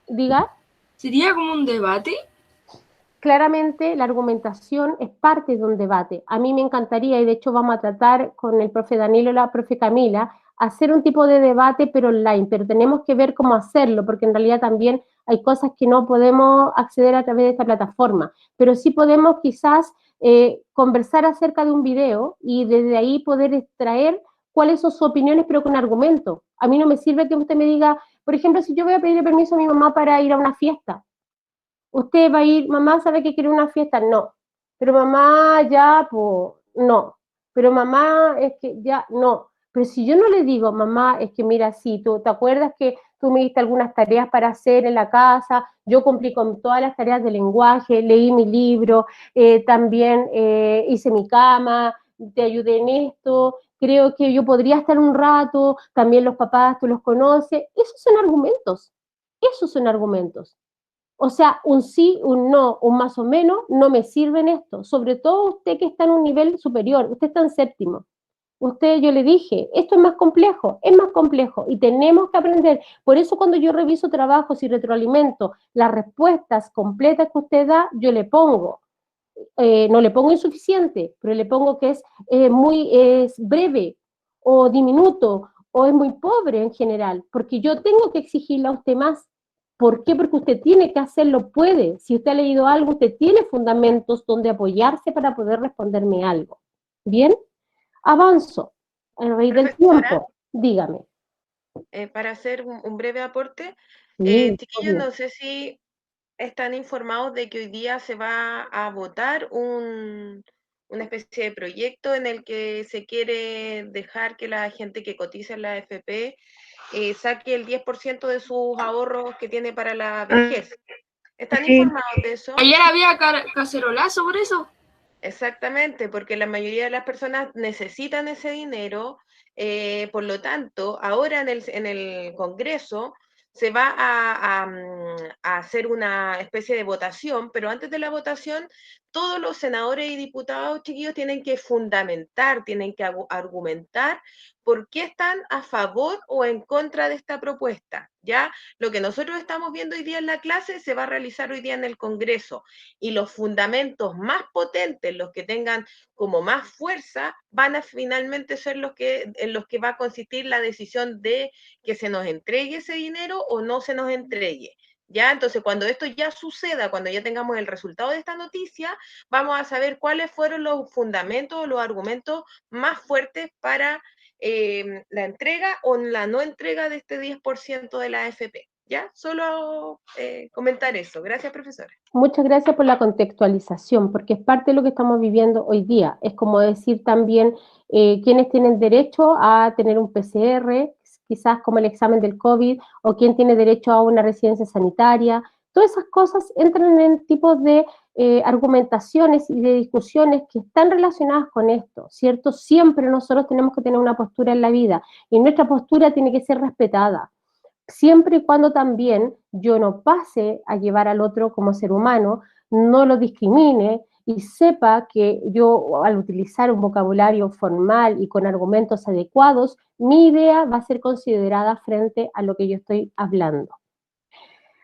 Diga. sería como un debate. Claramente la argumentación es parte de un debate. A mí me encantaría, y de hecho vamos a tratar con el profe Danilo y la profe Camila, hacer un tipo de debate pero online, pero tenemos que ver cómo hacerlo, porque en realidad también hay cosas que no podemos acceder a través de esta plataforma, pero sí podemos quizás conversar acerca de un video y desde ahí poder extraer cuáles son sus opiniones, pero con argumentos. A mí no me sirve que usted me diga, por ejemplo, si yo voy a pedirle permiso a mi mamá para ir a una fiesta, usted va a ir, mamá sabe que quiere una fiesta, no, pero mamá ya, pues, no, pero mamá es que ya, no, pero si yo no le digo, mamá, es que mira, sí, tú te acuerdas que tú me diste algunas tareas para hacer en la casa, yo cumplí con todas las tareas de lenguaje, leí mi libro, también hice mi cama, te ayudé en esto, creo que yo podría estar un rato, también los papás, tú los conoces, esos son argumentos. O sea, un sí, un no, un más o menos, no me sirven esto. Sobre todo usted que está en un nivel superior, usted está en séptimo. Usted, yo le dije, esto es más complejo y tenemos que aprender. Por eso cuando yo reviso trabajos y retroalimento las respuestas completas que usted da, yo le pongo. No le pongo insuficiente, pero le pongo que es breve o diminuto o es muy pobre en general, porque yo tengo que exigirle a usted más. ¿Por qué? Porque usted tiene que hacerlo, puede. Si usted ha leído algo, usted tiene fundamentos donde apoyarse para poder responderme algo. ¿Bien? Avanzo. A raíz del tiempo, dígame. Para hacer un breve aporte, Sí, chiquillos, no sé si están informados de que hoy día se va a votar una especie de proyecto en el que se quiere dejar que la gente que cotiza en la AFP saque el 10% de sus ahorros que tiene para la vejez. ¿Están informados de eso? Ayer había cacerolazo por eso. Exactamente, porque la mayoría de las personas necesitan ese dinero, por lo tanto, ahora en el Congreso se va a hacer una especie de votación, pero antes de la votación, todos los senadores y diputados, chiquillos, tienen que fundamentar, tienen que argumentar por qué están a favor o en contra de esta propuesta, ¿ya? Lo que nosotros estamos viendo hoy día en la clase se va a realizar hoy día en el Congreso, y los fundamentos más potentes, los que tengan como más fuerza, van a finalmente ser en los que va a consistir la decisión de que se nos entregue ese dinero o no se nos entregue. ¿Ya? Entonces, cuando esto ya suceda, cuando ya tengamos el resultado de esta noticia, vamos a saber cuáles fueron los fundamentos o los argumentos más fuertes para la entrega o la no entrega de este 10% de la AFP. ¿Ya? Solo comentar eso. Gracias, profesora. Muchas gracias por la contextualización, porque es parte de lo que estamos viviendo hoy día. Es como decir también quiénes tienen derecho a tener un PCR, quizás como el examen del COVID, o quién tiene derecho a una residencia sanitaria. Todas esas cosas entran en tipos de argumentaciones y de discusiones que están relacionadas con esto, ¿cierto? Siempre nosotros tenemos que tener una postura en la vida y nuestra postura tiene que ser respetada, siempre y cuando también yo no pase a llevar al otro como ser humano, no lo discrimine y sepa que yo, al utilizar un vocabulario formal y con argumentos adecuados, mi idea va a ser considerada frente a lo que yo estoy hablando.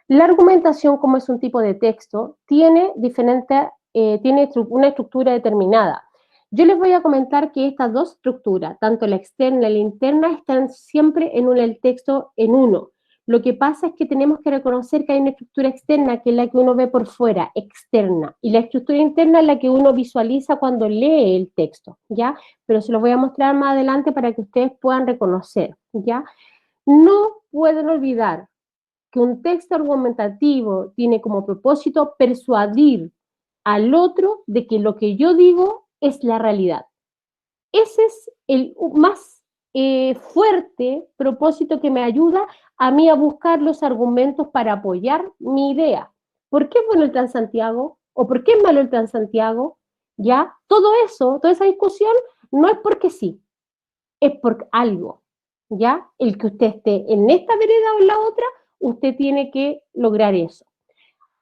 La argumentación, como es un tipo de texto, tiene una estructura determinada. Yo les voy a comentar que estas dos estructuras, tanto la externa y la interna, están siempre en el texto en uno. Lo que pasa es que tenemos que reconocer que hay una estructura externa, que es la que uno ve por fuera, externa, y la estructura interna es la que uno visualiza cuando lee el texto, ¿ya? Pero se los voy a mostrar más adelante para que ustedes puedan reconocer, ¿ya? No pueden olvidar que un texto argumentativo tiene como propósito persuadir al otro de que lo que yo digo es la realidad. Ese es el más fuerte propósito que me ayuda a mí a buscar los argumentos para apoyar mi idea. ¿Por qué es bueno el Transantiago? ¿O por qué es malo el Transantiago? ¿Ya? Todo eso, toda esa discusión, no es porque sí, es por algo. ¿Ya? El que usted esté en esta vereda o en la otra, usted tiene que lograr eso.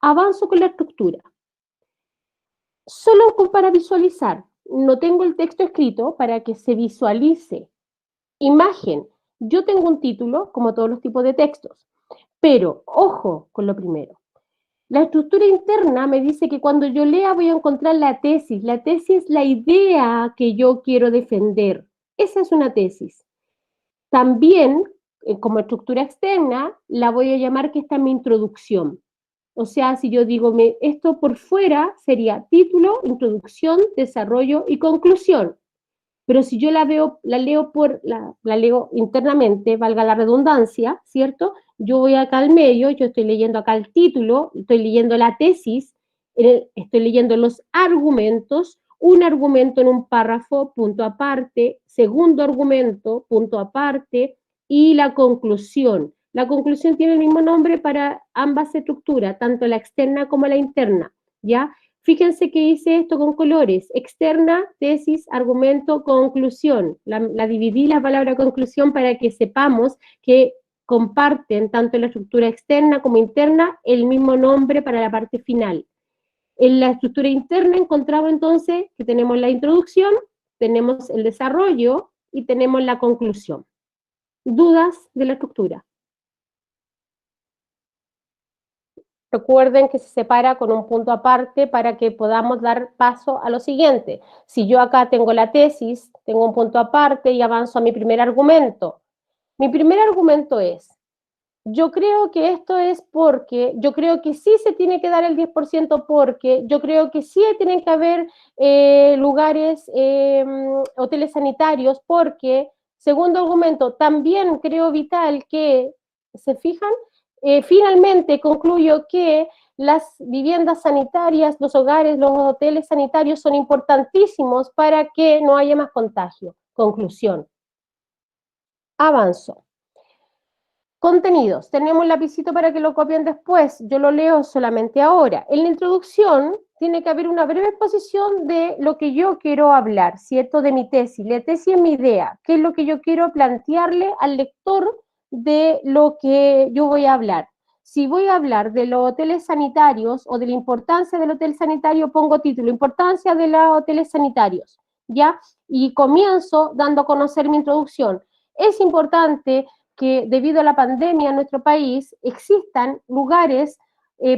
Avanzo con la estructura. Solo para visualizar, no tengo el texto escrito para que se visualice. Imagen, yo tengo un título, como todos los tipos de textos, pero ojo con lo primero. La estructura interna me dice que cuando yo lea voy a encontrar la tesis. La tesis es la idea que yo quiero defender. Esa es una tesis. También, como estructura externa, la voy a llamar que esta es mi introducción. O sea, si yo digo esto por fuera, sería título, introducción, desarrollo y conclusión. Pero si yo la leo internamente, valga la redundancia, ¿cierto? Yo voy acá al medio, yo estoy leyendo acá el título, estoy leyendo la tesis, estoy leyendo los argumentos, un argumento en un párrafo, punto aparte, segundo argumento, punto aparte, y la conclusión. La conclusión tiene el mismo nombre para ambas estructuras, tanto la externa como la interna, ¿ya? Fíjense que hice esto con colores, externa, tesis, argumento, conclusión. La dividí la palabra conclusión para que sepamos que comparten tanto la estructura externa como interna el mismo nombre para la parte final. En la estructura interna encontramos entonces que tenemos la introducción, tenemos el desarrollo y tenemos la conclusión. ¿Dudas de la estructura? Recuerden que se separa con un punto aparte para que podamos dar paso a lo siguiente. Si yo acá tengo la tesis, tengo un punto aparte y avanzo a mi primer argumento. Mi primer argumento es, yo creo que esto es porque, yo creo que sí se tiene que dar el 10% porque, yo creo que sí tienen que haber lugares, hoteles sanitarios porque, segundo argumento, también creo vital que, ¿se fijan? Finalmente concluyo que las viviendas sanitarias, los hogares, los hoteles sanitarios son importantísimos para que no haya más contagio. Conclusión. Avanzo. Contenidos. Tenemos un lapicito para que lo copien después. Yo lo leo solamente ahora. En la introducción tiene que haber una breve exposición de lo que yo quiero hablar, ¿cierto? De mi tesis. La tesis es mi idea. ¿Qué es lo que yo quiero plantearle al lector de lo que yo voy a hablar? Si voy a hablar de los hoteles sanitarios o de la importancia del hotel sanitario, pongo título, importancia de los hoteles sanitarios, ¿ya? Y comienzo dando a conocer mi introducción. Es importante que debido a la pandemia en nuestro país existan lugares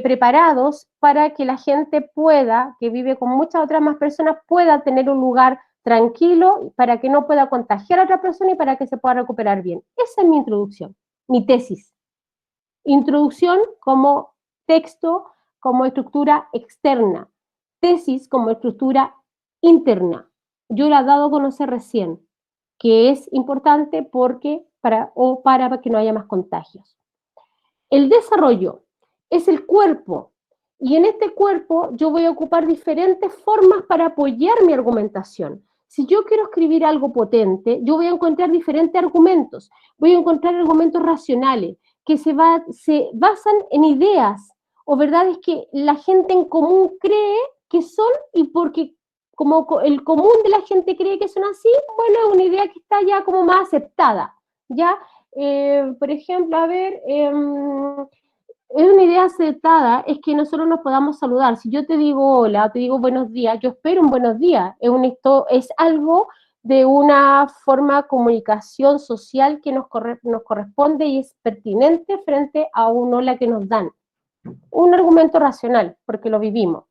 preparados para que la gente pueda, que vive con muchas otras más personas, pueda tener un lugar tranquilo para que no pueda contagiar a otra persona y para que se pueda recuperar bien. Esa es mi introducción, mi tesis. Introducción como texto, como estructura externa. Tesis como estructura interna. Yo la he dado a conocer recién, que es importante porque para que no haya más contagios. El desarrollo es el cuerpo, y en este cuerpo yo voy a ocupar diferentes formas para apoyar mi argumentación. Si yo quiero escribir algo potente, yo voy a encontrar diferentes argumentos. Voy a encontrar argumentos racionales que se basan en ideas o verdades que la gente en común cree que son, y porque como el común de la gente cree que son así, bueno, es una idea que está ya como más aceptada, ¿ya? Por ejemplo, a ver, es una idea aceptada, es que nosotros nos podamos saludar. Si yo te digo hola, te digo buenos días, yo espero un buenos días. Es algo de una forma de comunicación social que nos corresponde y es pertinente frente a un hola que nos dan. Un argumento racional, porque lo vivimos.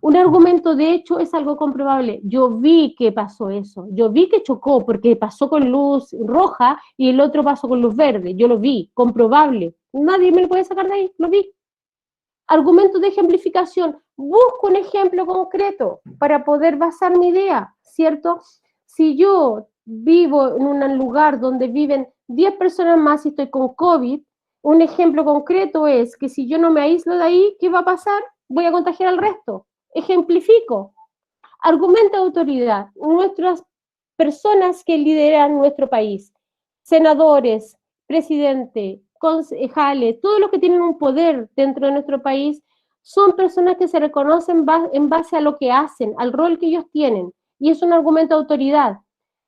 Un argumento, de hecho, es algo comprobable. Yo vi que pasó eso. Yo vi que chocó porque pasó con luz roja y el otro pasó con luz verde. Yo lo vi, comprobable. Nadie me lo puede sacar de ahí, lo vi. Argumentos de ejemplificación. Busco un ejemplo concreto para poder basar mi idea, ¿cierto? Si yo vivo en un lugar donde viven 10 personas más y estoy con COVID, un ejemplo concreto es que si yo no me aíslo de ahí, ¿qué va a pasar? Voy a contagiar al resto. Ejemplifico. Argumento de autoridad. Nuestras personas que lideran nuestro país, senadores, presidente, concejales, todos los que tienen un poder dentro de nuestro país, son personas que se reconocen en base a lo que hacen, al rol que ellos tienen, y es un argumento de autoridad.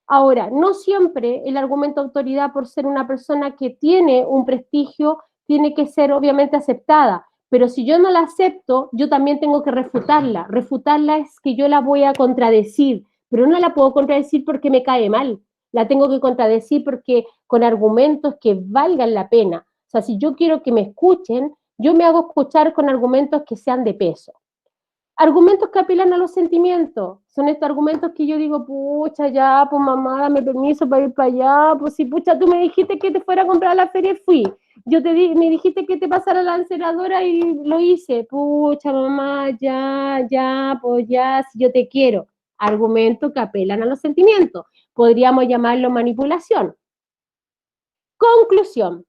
Ahora, no siempre el argumento de autoridad, por ser una persona que tiene un prestigio, tiene que ser obviamente aceptada, pero si yo no la acepto, yo también tengo que refutarla. Refutarla es que yo la voy a contradecir, pero no la puedo contradecir porque me cae mal. La tengo que contradecir porque con argumentos que valgan la pena. O sea, si yo quiero que me escuchen, yo me hago escuchar con argumentos que sean de peso. Argumentos que apelan a los sentimientos. Son estos argumentos que yo digo, pucha, ya, pues mamá, dame permiso para ir para allá. Pues si, pucha, tú me dijiste que te fuera a comprar a la feria y fui. Me dijiste que te pasara la enceradora y lo hice. Pucha, mamá, ya, pues ya, si yo te quiero. Argumentos que apelan a los sentimientos. Podríamos llamarlo manipulación. Conclusión.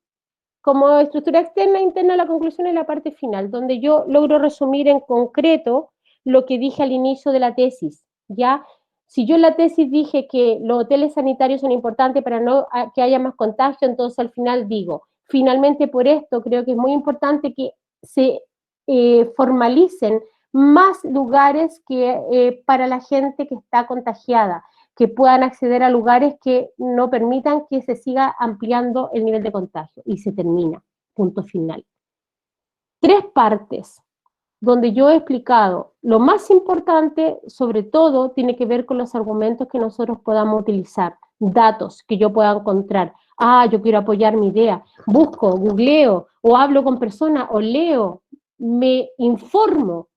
Como estructura externa e interna, la conclusión es la parte final, donde yo logro resumir en concreto lo que dije al inicio de la tesis, ¿ya? Si yo en la tesis dije que los hoteles sanitarios son importantes para no que haya más contagio, entonces al final digo, finalmente por esto creo que es muy importante que se formalicen más lugares que para la gente que está contagiada, que puedan acceder a lugares que no permitan que se siga ampliando el nivel de contagio. Y se termina, punto final. 3 partes donde yo he explicado lo más importante, sobre todo, tiene que ver con los argumentos que nosotros podamos utilizar, datos que yo pueda encontrar. Yo quiero apoyar mi idea, busco, googleo, o hablo con personas, o leo, me informo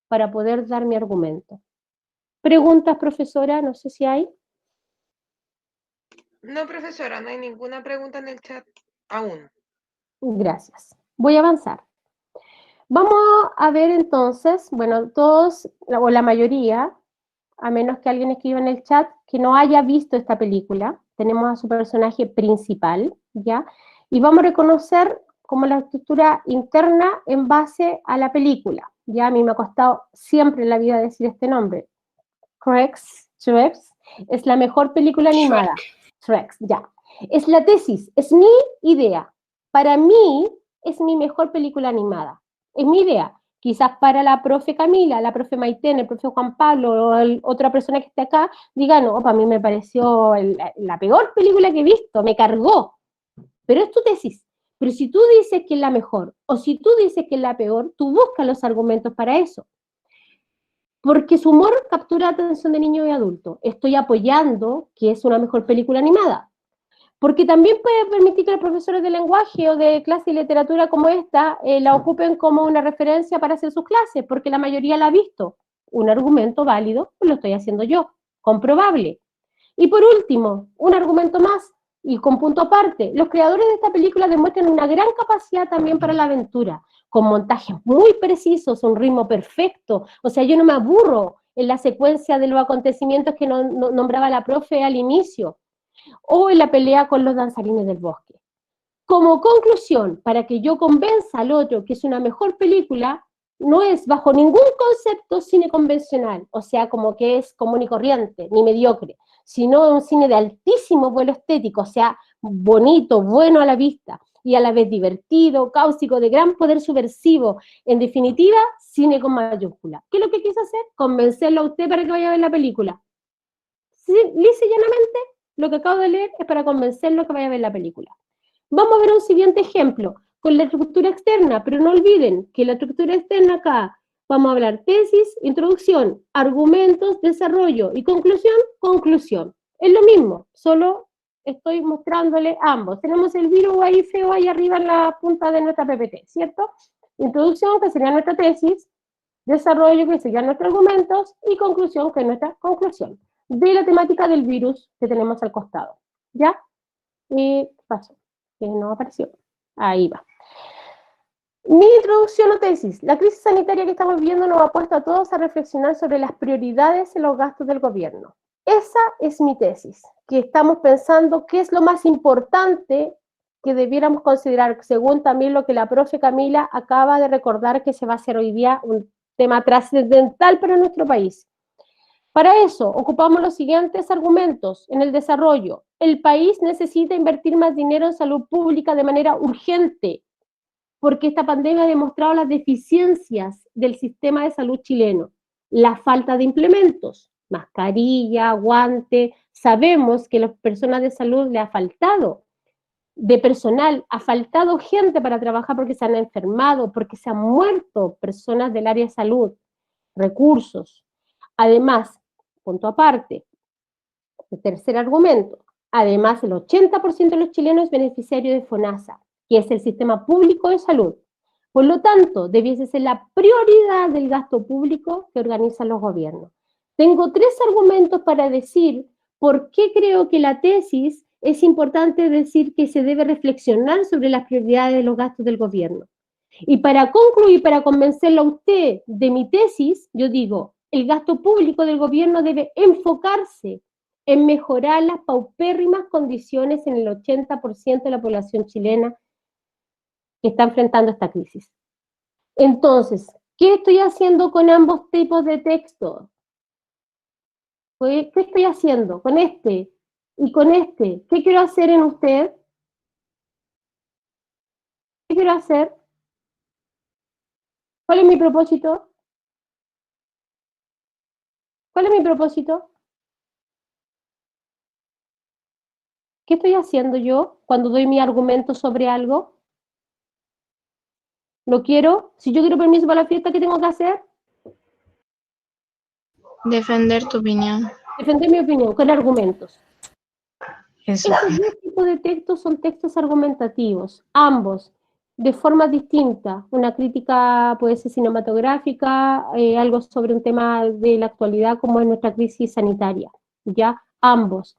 para poder dar mi argumento. ¿Preguntas, profesora? No sé si hay. No, profesora, no hay ninguna pregunta en el chat aún. Gracias. Voy a avanzar. Vamos a ver entonces, bueno, todos, o la mayoría, a menos que alguien escriba en el chat, que no haya visto esta película. Tenemos a su personaje principal, ¿ya? Y vamos a reconocer como la estructura interna en base a la película. Ya a mí me ha costado siempre en la vida decir este nombre. Shrek es la mejor película animada. Shrek, ya. Es la tesis, es mi idea. Para mí es mi mejor película animada. Es mi idea. Quizás para la profe Camila, la profe Maitén, el profe Juan Pablo o otra persona que esté acá, diga, no, para mí me pareció la peor película que he visto, me cargó. Pero es tu tesis. Pero si tú dices que es la mejor o si tú dices que es la peor, tú buscas los argumentos para eso. Porque su humor captura la atención de niños y adultos. Estoy apoyando que es una mejor película animada. Porque también puede permitir que los profesores de lenguaje o de clase y literatura como esta la ocupen como una referencia para hacer sus clases, porque la mayoría la ha visto. Un argumento válido, pues lo estoy haciendo yo, comprobable. Y por último, un argumento más, y con punto aparte, los creadores de esta película demuestran una gran capacidad también para la aventura, con montajes muy precisos, un ritmo perfecto, o sea, yo no me aburro en la secuencia de los acontecimientos que nombraba la profe al inicio, o en la pelea con los danzarines del bosque. Como conclusión, para que yo convenza al otro que es una mejor película, no es bajo ningún concepto cine convencional, o sea, como que es común y corriente, ni mediocre, sino un cine de altísimo vuelo estético, o sea, bonito, bueno a la vista, y a la vez divertido, cáustico, de gran poder subversivo. En definitiva, cine con mayúscula. ¿Qué es lo que quiso hacer? Convencerlo a usted para que vaya a ver la película. Sí, lisa y llanamente, lo que acabo de leer es para convencerlo que vaya a ver la película. Vamos a ver un siguiente ejemplo. con la estructura externa, pero no olviden que la estructura externa acá, vamos a hablar tesis, introducción, argumentos, desarrollo y conclusión, conclusión. Es lo mismo, solo estoy mostrándole ambos. Tenemos el virus ahí feo ahí arriba en la punta de nuestra PPT, ¿cierto? Introducción, que sería nuestra tesis, desarrollo, que serían nuestros argumentos, y conclusión, que es nuestra conclusión, de la temática del virus que tenemos al costado. ¿Ya? ¿Qué pasó? Que no apareció. Ahí va. Mi introducción o tesis. La crisis sanitaria que estamos viviendo nos ha puesto a todos a reflexionar sobre las prioridades en los gastos del gobierno. Esa es mi tesis, que estamos pensando qué es lo más importante que debiéramos considerar, según también lo que la profe Camila acaba de recordar que se va a hacer hoy día un tema trascendental para nuestro país. Para eso, ocupamos los siguientes argumentos en el desarrollo. El país necesita invertir más dinero en salud pública de manera urgente, porque esta pandemia ha demostrado las deficiencias del sistema de salud chileno, la falta de implementos, mascarilla, guante. Sabemos que a las personas de salud le ha faltado de personal, ha faltado gente para trabajar porque se han enfermado, porque se han muerto personas del área de salud, recursos. Además, punto aparte, el tercer argumento, además el 80% de los chilenos es beneficiario de FONASA, que es el sistema público de salud. Por lo tanto, debiese ser la prioridad del gasto público que organizan los gobiernos. Tengo 3 argumentos para decir por qué creo que la tesis es importante decir que se debe reflexionar sobre las prioridades de los gastos del gobierno. Y para concluir, para convencerlo a usted de mi tesis, yo digo, el gasto público del gobierno debe enfocarse en mejorar las paupérrimas condiciones en el 80% de la población chilena que está enfrentando esta crisis. Entonces, ¿qué estoy haciendo con ambos tipos de textos? ¿Qué estoy haciendo con este y con este? ¿Qué quiero hacer en usted? ¿Qué quiero hacer? ¿Cuál es mi propósito? ¿Cuál es mi propósito? ¿Qué estoy haciendo yo cuando doy mi argumento sobre algo? ¿Lo quiero? Si yo quiero permiso para la fiesta, ¿qué tengo que hacer? Defender tu opinión. Defender mi opinión con argumentos. Eso. Estos 2 tipos de textos son textos argumentativos, ambos, de forma distinta. Una crítica puede ser cinematográfica, algo sobre un tema de la actualidad como es nuestra crisis sanitaria, ¿ya? Ambos.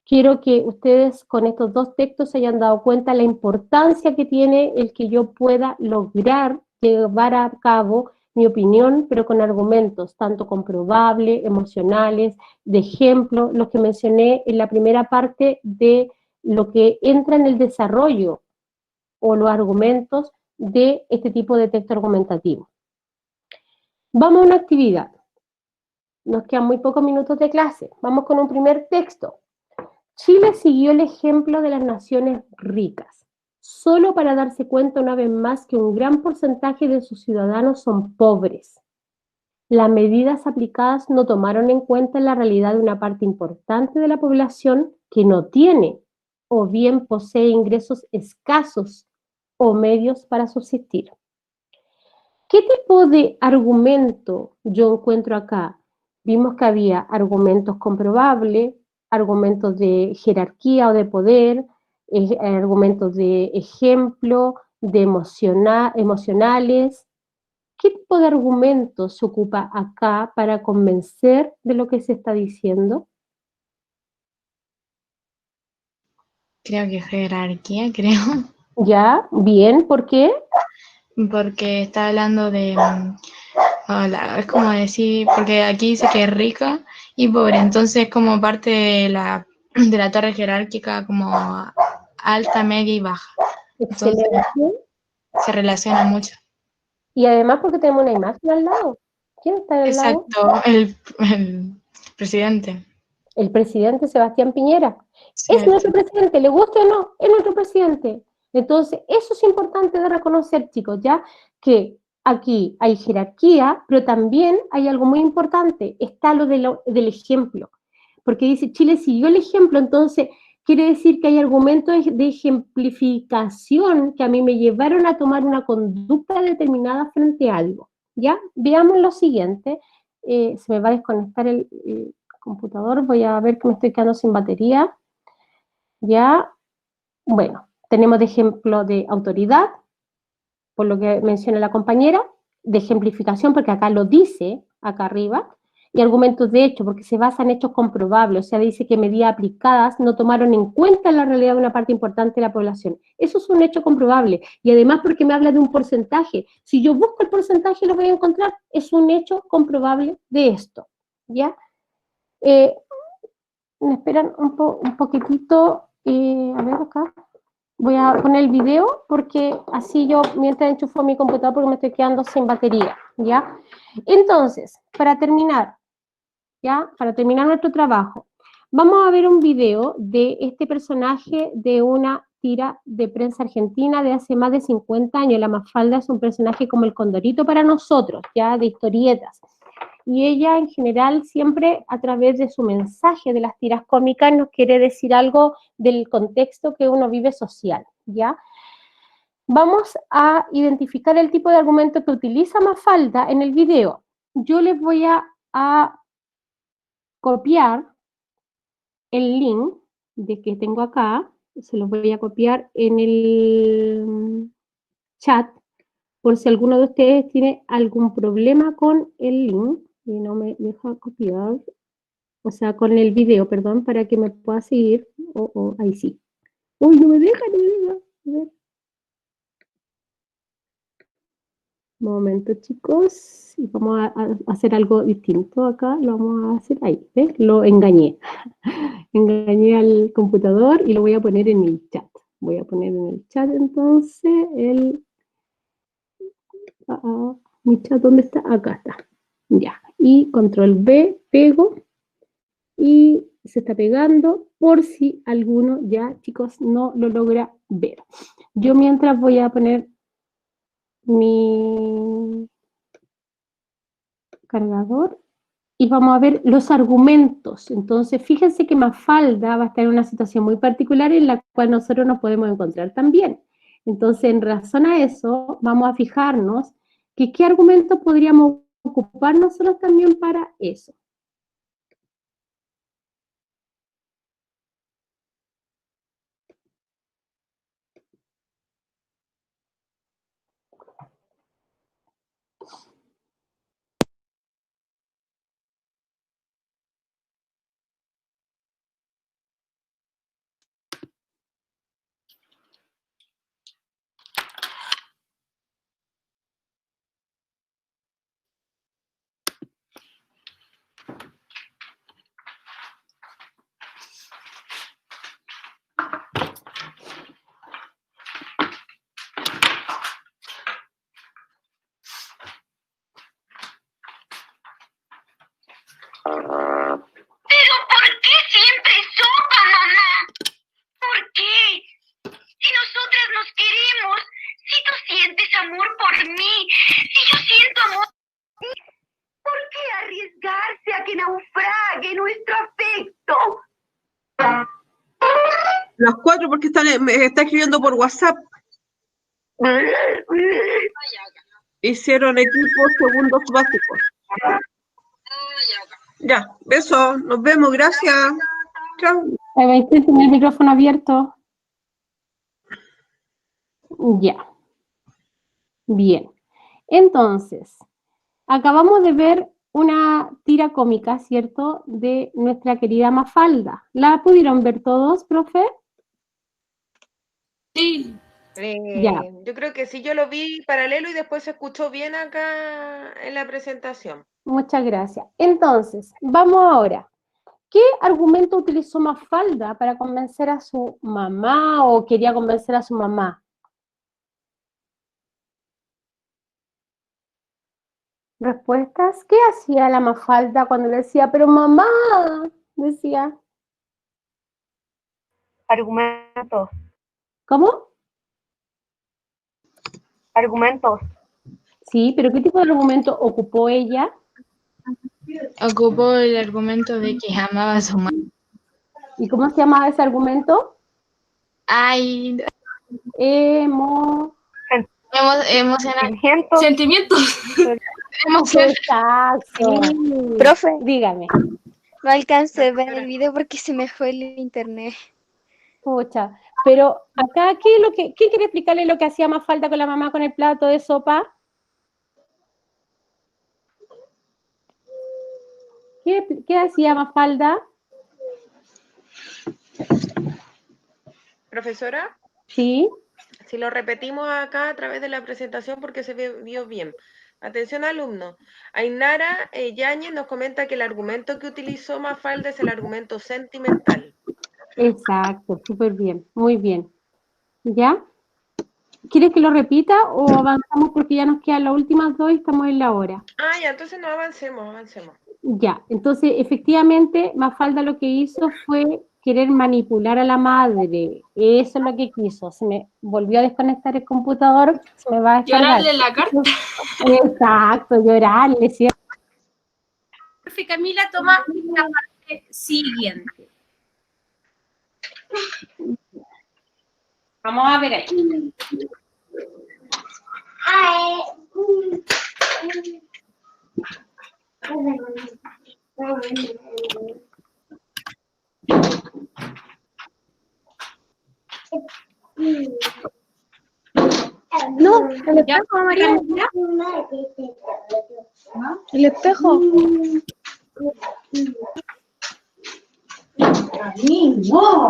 Quiero que ustedes con estos 2 textos se hayan dado cuenta la importancia que tiene el que yo pueda lograr llevar a cabo mi opinión, pero con argumentos, tanto comprobables, emocionales, de ejemplo, los que mencioné en la primera parte de lo que entra en el desarrollo o los argumentos de este tipo de texto argumentativo. Vamos a una actividad. Nos quedan muy pocos minutos de clase. Vamos con un primer texto. Chile siguió el ejemplo de las naciones ricas, solo para darse cuenta una vez más que un gran porcentaje de sus ciudadanos son pobres. Las medidas aplicadas no tomaron en cuenta la realidad de una parte importante de la población que no tiene o bien posee ingresos escasos o medios para subsistir. ¿Qué tipo de argumento yo encuentro acá? Vimos que había argumentos comprobables, argumentos de jerarquía o de poder, argumentos de ejemplo, de emocionales. ¿Qué tipo de argumentos se ocupa acá para convencer de lo que se está diciendo? Creo que jerarquía, creo. Ya, bien, ¿por qué? Porque está hablando de... es como decir, porque aquí dice que es rica y pobre, entonces como parte de la torre jerárquica como alta, media y baja. Entonces Excelente. se relaciona mucho. Y además porque tenemos una imagen al lado. ¿Quién está al lado? Exacto, el presidente. El presidente Sebastián Piñera. Sí, Es nuestro presidente, le guste o no, es nuestro presidente. Entonces, eso es importante de reconocer, chicos, ya que aquí hay jerarquía, pero también hay algo muy importante, está lo del ejemplo. Porque dice, Chile siguió el ejemplo, entonces, quiere decir que hay argumentos de ejemplificación que a mí me llevaron a tomar una conducta determinada frente a algo, ¿ya? Veamos lo siguiente. Se me va a desconectar el computador, voy a ver que me estoy quedando sin batería, ¿ya? Bueno, tenemos de ejemplo de autoridad, por lo que menciona la compañera, de ejemplificación, porque acá lo dice, acá arriba, y argumentos de hecho, porque se basan en hechos comprobables, o sea, dice que medidas aplicadas no tomaron en cuenta la realidad de una parte importante de la población. Eso es un hecho comprobable, y además porque me habla de un porcentaje. Si yo busco el porcentaje lo voy a encontrar, es un hecho comprobable de esto, ¿ya? Me esperan un poquitito, a ver acá. Voy a poner el video porque así yo, mientras enchufo mi computador, porque me estoy quedando sin batería, ¿ya? Entonces, para terminar, ¿ya? Para terminar nuestro trabajo, vamos a ver un video de este personaje de una tira de prensa argentina de hace más de 50 años. La Mafalda es un personaje como el Condorito para nosotros, ¿ya? De historietas. Y ella, en general, siempre a través de su mensaje de las tiras cómicas nos quiere decir algo del contexto que uno vive social, ¿ya? Vamos a identificar el tipo de argumento que utiliza Mafalda en el video. Yo les voy a copiar el link de que tengo acá, se los voy a copiar en el chat, por si alguno de ustedes tiene algún problema con el link y no me deja copiar, o sea, con el video, perdón, para que me pueda seguir. Ahí sí. Uy, no me deja, no me deja. A ver. Un momento, chicos. Y vamos a hacer algo distinto acá. Lo vamos a hacer ahí. ¿Ves? Lo engañé. Engañé al computador y lo voy a poner en el chat. Voy a poner en el chat entonces el... mi chat, ¿dónde está? Acá está. Ya. Y control B, pego. Y se está pegando por si alguno ya, chicos, no lo logra ver. Yo mientras voy a poner mi cargador y vamos a ver los argumentos. Entonces, fíjense que Mafalda va a estar en una situación muy particular en la cual nosotros nos podemos encontrar también. Entonces, en razón a eso, vamos a fijarnos que qué argumentos podríamos ocupar nosotros también para eso. ¿Pero por qué siempre sopa, mamá? ¿Por qué? Si nosotras nos queremos, si tú sientes amor por mí, si yo siento amor por ti, ¿por qué arriesgarse a que naufrague nuestro afecto? Las 4 porque me está escribiendo por WhatsApp. Hicieron equipo segundos básicos. Ya, beso, nos vemos, gracias. Chao. Tiene el micrófono abierto. Ya. Bien. Entonces, acabamos de ver una tira cómica, ¿cierto?, de nuestra querida Mafalda. ¿La pudieron ver todos, profe? Sí. Ya. Yo creo que sí, yo lo vi paralelo y después se escuchó bien acá en la presentación. Muchas gracias. Entonces, vamos ahora. ¿Qué argumento utilizó Mafalda para convencer a su mamá o quería convencer a su mamá? ¿Respuestas? ¿Qué hacía la Mafalda cuando le decía, pero mamá? Decía. Argumentos. ¿Cómo? Argumentos. Sí, pero ¿qué tipo de argumento ocupó ella? Ocupó el argumento de que amaba a su madre. ¿Y cómo se llamaba ese argumento? Ay, emocional. Sentimientos. Exacto. Profe, Dígame. no alcancé a ver el video porque se me fue el internet. Pucha. Pero acá, ¿quién quiere explicarle lo que hacía Mafalda con la mamá con el plato de sopa? ¿Qué hacía Mafalda? Profesora, Sí. si lo repetimos acá a través de la presentación porque se vio bien. Atención alumnos. Ainara Yáñez nos comenta que el argumento que utilizó Mafalda es el argumento sentimental. Exacto, súper bien, muy bien. ¿Ya? ¿Quieres que lo repita o avanzamos porque ya nos quedan las últimas dos y estamos en la hora? Ah, ya, entonces no avancemos. Ya, entonces efectivamente Mafalda lo que hizo fue querer manipular a la madre. Eso es lo que quiso. Se me volvió a desconectar el computador, se me va a descargar. Llorarle la carta. Exacto, llorarle, ¿cierto? Profe Camila toma la parte siguiente. Vamos a ver ahí. No, el espejo, María. El espejo.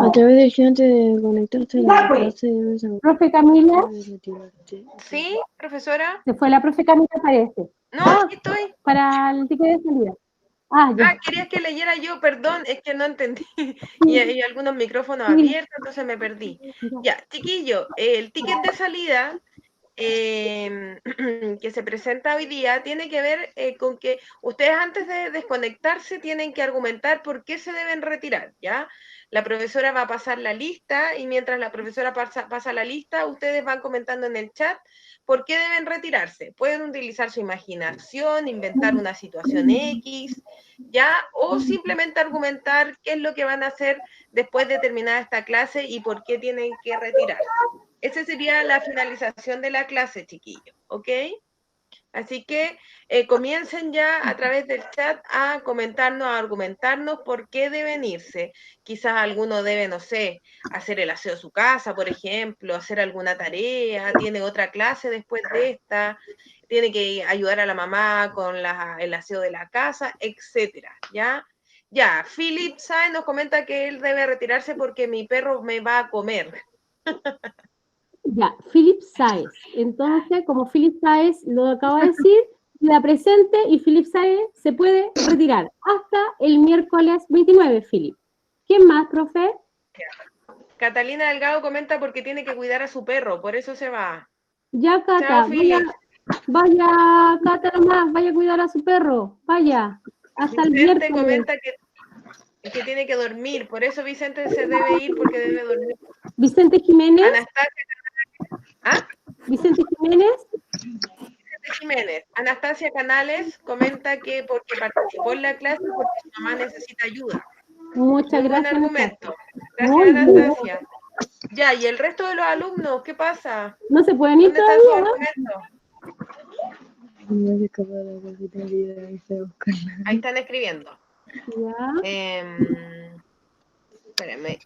A través del gigante de conectarte a la clase debes Profe Camila, retirarte. ¿Sí, profesora? se fue la profe Camila, parece. No, aquí estoy. Para el ticket de salida. Ah, ya. Ah, querías que leyera yo, perdón, es que no entendí. Y hay algunos micrófonos abiertos, entonces me perdí. Ya, chiquillo, el ticket de salida que se presenta hoy día tiene que ver con que ustedes antes de desconectarse tienen que argumentar por qué se deben retirar, ¿ya? La profesora va a pasar la lista y mientras la profesora pasa la lista, ustedes van comentando en el chat por qué deben retirarse. Pueden utilizar su imaginación, inventar una situación X, ¿ya? O simplemente argumentar qué es lo que van a hacer después de terminar esta clase y por qué tienen que retirarse. Esa sería la finalización de la clase, chiquillos, ¿ok? Así que comiencen ya a través del chat a comentarnos, a argumentarnos por qué deben irse. Quizás alguno debe, no sé, hacer el aseo de su casa, por ejemplo, hacer alguna tarea, tiene otra clase después de esta, tiene que ayudar a la mamá con el aseo de la casa, etcétera, ¿ya? Ya, Philip Sáenz nos comenta que él debe retirarse porque mi perro me va a comer. Ya, Philip Sáez. Entonces, como Philip Sáez lo acaba de decir, la presente y Philip Sáez se puede retirar hasta el miércoles 29, Philip. ¿Quién más, profe? Catalina Delgado comenta porque tiene que cuidar a su perro, por eso se va. Ya, Cata, Chao, Philip. vaya, Cata nomás, vaya a cuidar a su perro, vaya, hasta el Vicente miércoles. comenta que tiene que dormir, por eso Vicente se debe ir porque debe dormir. Vicente Jiménez. Anastasia, ¿ah? Vicente Jiménez. Vicente Jiménez. Anastasia Canales comenta que porque participó en la clase porque su mamá necesita ayuda. Muchas Muy buen gracias. argumento. Muy Gracias, bien. Anastasia. Ya, ¿y el resto de los alumnos qué pasa? No se pueden ir ¿Dónde están sus todavía, argumentos? Ahí están escribiendo. ¿ya? Espérenme,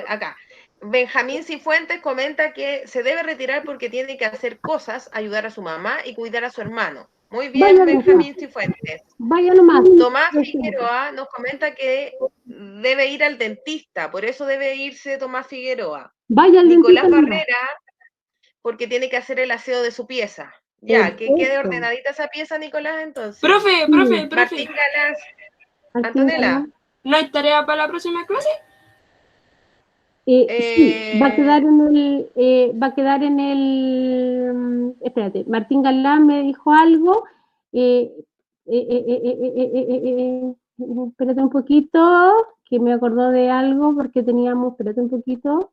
acá. Benjamín Cifuentes comenta que se debe retirar porque tiene que hacer cosas, ayudar a su mamá y cuidar a su hermano. Muy bien, Vaya, Benjamín Cifuentes. Vaya nomás. Tomás Figueroa nos comenta que debe ir al dentista, por eso debe irse Tomás Figueroa. Vaya al Nicolás dentista. Barrera, porque tiene que hacer el aseo de su pieza. Ya, que quede ordenadita esa pieza, Nicolás, entonces. Profe. Martín Galás. Martín Antonella. Galás. ¿No hay tarea para la próxima clase? Sí, va a quedar en el, espérate, Martín Galán me dijo algo, espérate un poquito, que me acordó de algo porque teníamos, espérate un poquito,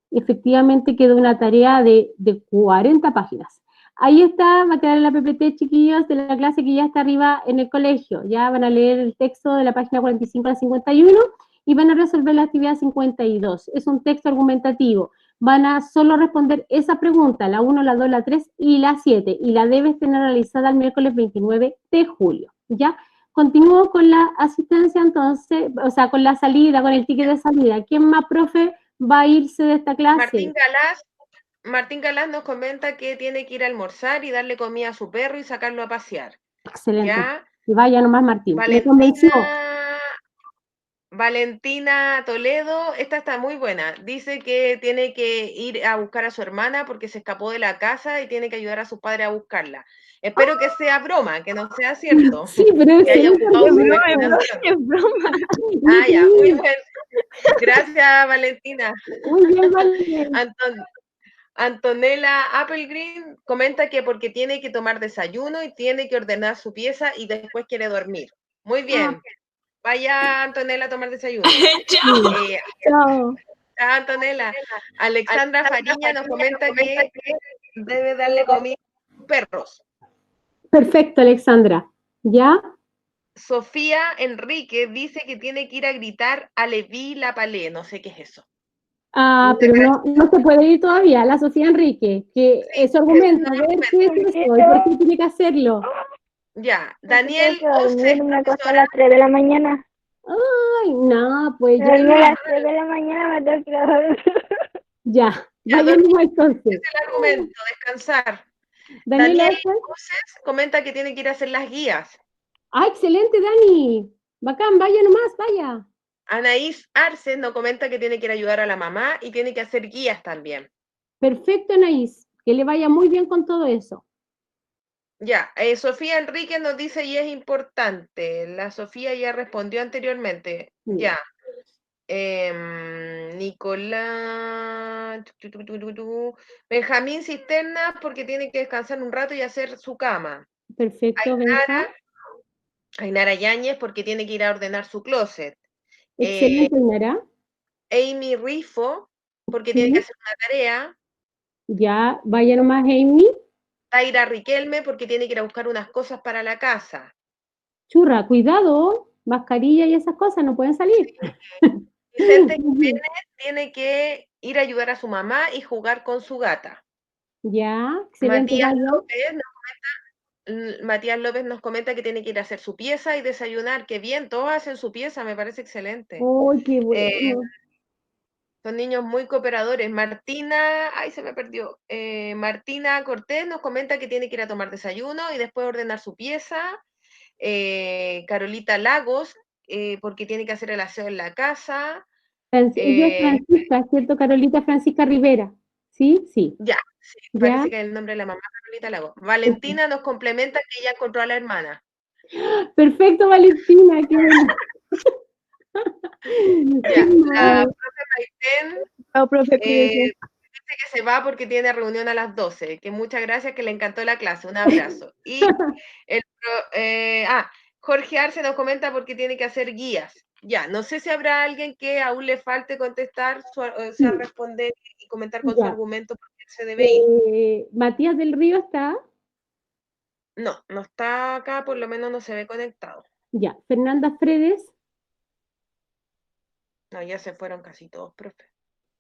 efectivamente quedó una tarea de 40 páginas. Ahí está, va a quedar en la PPT, chiquillos, de la clase que ya está arriba en el colegio, ya van a leer el texto de la página 45 a la 51, y van a resolver la actividad 52. Es un texto argumentativo. Van a solo responder esa pregunta, la 1, la 2, la 3 y la 7, y la debes tener realizada el miércoles 29 de julio, ¿ya? Continúo con la asistencia entonces, o sea, con la salida, con el ticket de salida. ¿Quién más, profe, va a irse de esta clase? Martín Galás nos comenta que tiene que ir a almorzar y darle comida a su perro y sacarlo a pasear. Excelente. ¿Ya? Y vaya nomás, Martín. Me convenció. Valentina Toledo, esta está muy buena. Dice que tiene que ir a buscar a su hermana porque se escapó de la casa y tiene que ayudar a sus padres a buscarla. Espero que sea broma, que no sea cierto. Sí, pero que haya ocupado su Es imaginación. broma. Ah, ya, muy bien. Gracias, Valentina. Muy bien, vale. Antonella Applegreen comenta que porque tiene que tomar desayuno y tiene que ordenar su pieza y después quiere dormir. Muy bien. Vaya, Antonella, a tomar desayuno. Chao. Chao. Antonella. Alexandra Fariña nos comenta que debe darle comida a los perros. Perfecto, Alexandra. ¿Ya? Sofía Enrique dice que tiene que ir a gritar a Levi la Palé. No sé qué es eso. Ah, pero no se puede ir todavía, la Sofía Enrique, que eso argumenta, a ver qué es eso y por qué tiene que hacerlo. Ya, Daniel Ose, Me acosté a las 3 de la mañana. Ay, no, pues A ya. las 3 de la mañana me tengo que ir a dormir. Ya, Ya, vaya nomás entonces. es el argumento, descansar. Daniel Daniel Ose. Oses comenta que tiene que ir a hacer las guías. Ah, excelente, Dani. Bacán, vaya nomás, vaya. Anaís Arce nos comenta que tiene que ir a ayudar a la mamá y tiene que hacer guías también. Perfecto, Anaís. Que le vaya muy bien con todo eso. Ya, Sofía Enrique nos dice y es importante. La Sofía ya respondió anteriormente. Sí. Ya. Nicolás. Benjamín Cisterna porque tiene que descansar un rato y hacer su cama. Perfecto, Benja. Ainara Yáñez porque tiene que ir a ordenar su closet. Excelente, Ainara. Amy Rifo porque Sí. tiene que hacer una tarea. Ya, vaya nomás, Amy. Taira Riquelme porque tiene que ir a buscar unas cosas para la casa. Churra, cuidado, mascarilla y esas cosas no pueden salir. Vicente Jiménez tiene que ir a ayudar a su mamá y jugar con su gata. Ya, excelente. Matías López nos comenta que tiene que ir a hacer su pieza y desayunar. Qué bien, todos hacen su pieza, me parece excelente. ¡Ay, qué bueno! Son niños muy cooperadores. Martina, ay, se me perdió. Martina Cortés nos comenta que tiene que ir a tomar desayuno y después ordenar su pieza. Carolita Lagos, porque tiene que hacer el aseo en la casa. Ella es Francisca, ¿cierto? Carolita Francisca Rivera. ¿Sí? Sí. Ya, sí, parece que es el nombre de la mamá, Carolita Lagos. Valentina nos complementa que ella encontró a la hermana. Perfecto, Valentina, qué bueno. Ya, la profe Maiten profe, dice que se va porque tiene reunión a las 12, que muchas gracias, que le encantó la clase, un abrazo. Y Jorge Arce nos comenta porque tiene que hacer guías. Ya, no sé si habrá alguien que aún le falte contestar, o sea, responder y comentar con su argumento porque él se debe ir. Matías del Río está. No, no está acá, por lo menos no se ve conectado. Ya, Fernanda Fredes. No, ya se fueron casi todos, profe.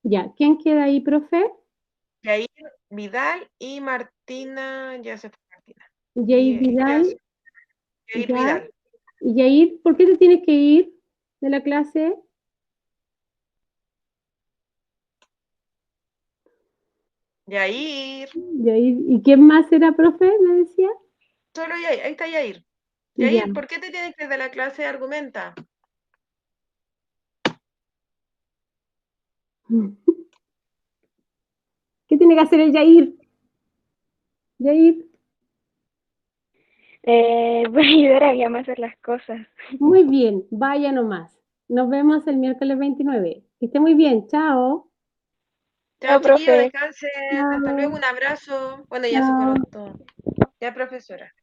Ya, ¿quién queda ahí, profe? Yair Vidal y Martina, ya se fue Martina. Yair Vidal. Yair Vidal. Y Yair, ¿por qué te tienes que ir de la clase? Yair. Yair. ¿Y quién más era, profe? ¿Me decía? Solo Yair, ahí está Yair. Yair, ¿por qué te tienes que ir de la clase? Argumenta. ¿Qué tiene que hacer el Yair? Yair. Voy a ayudar a mi mamá a hacer las cosas. Muy bien, vaya nomás. Nos vemos el miércoles 29. Que esté muy bien, chao. Chao, profe. chiquillos, descansen. Hasta luego, un abrazo. Bueno, ya se fueron todos. Ya, profesora.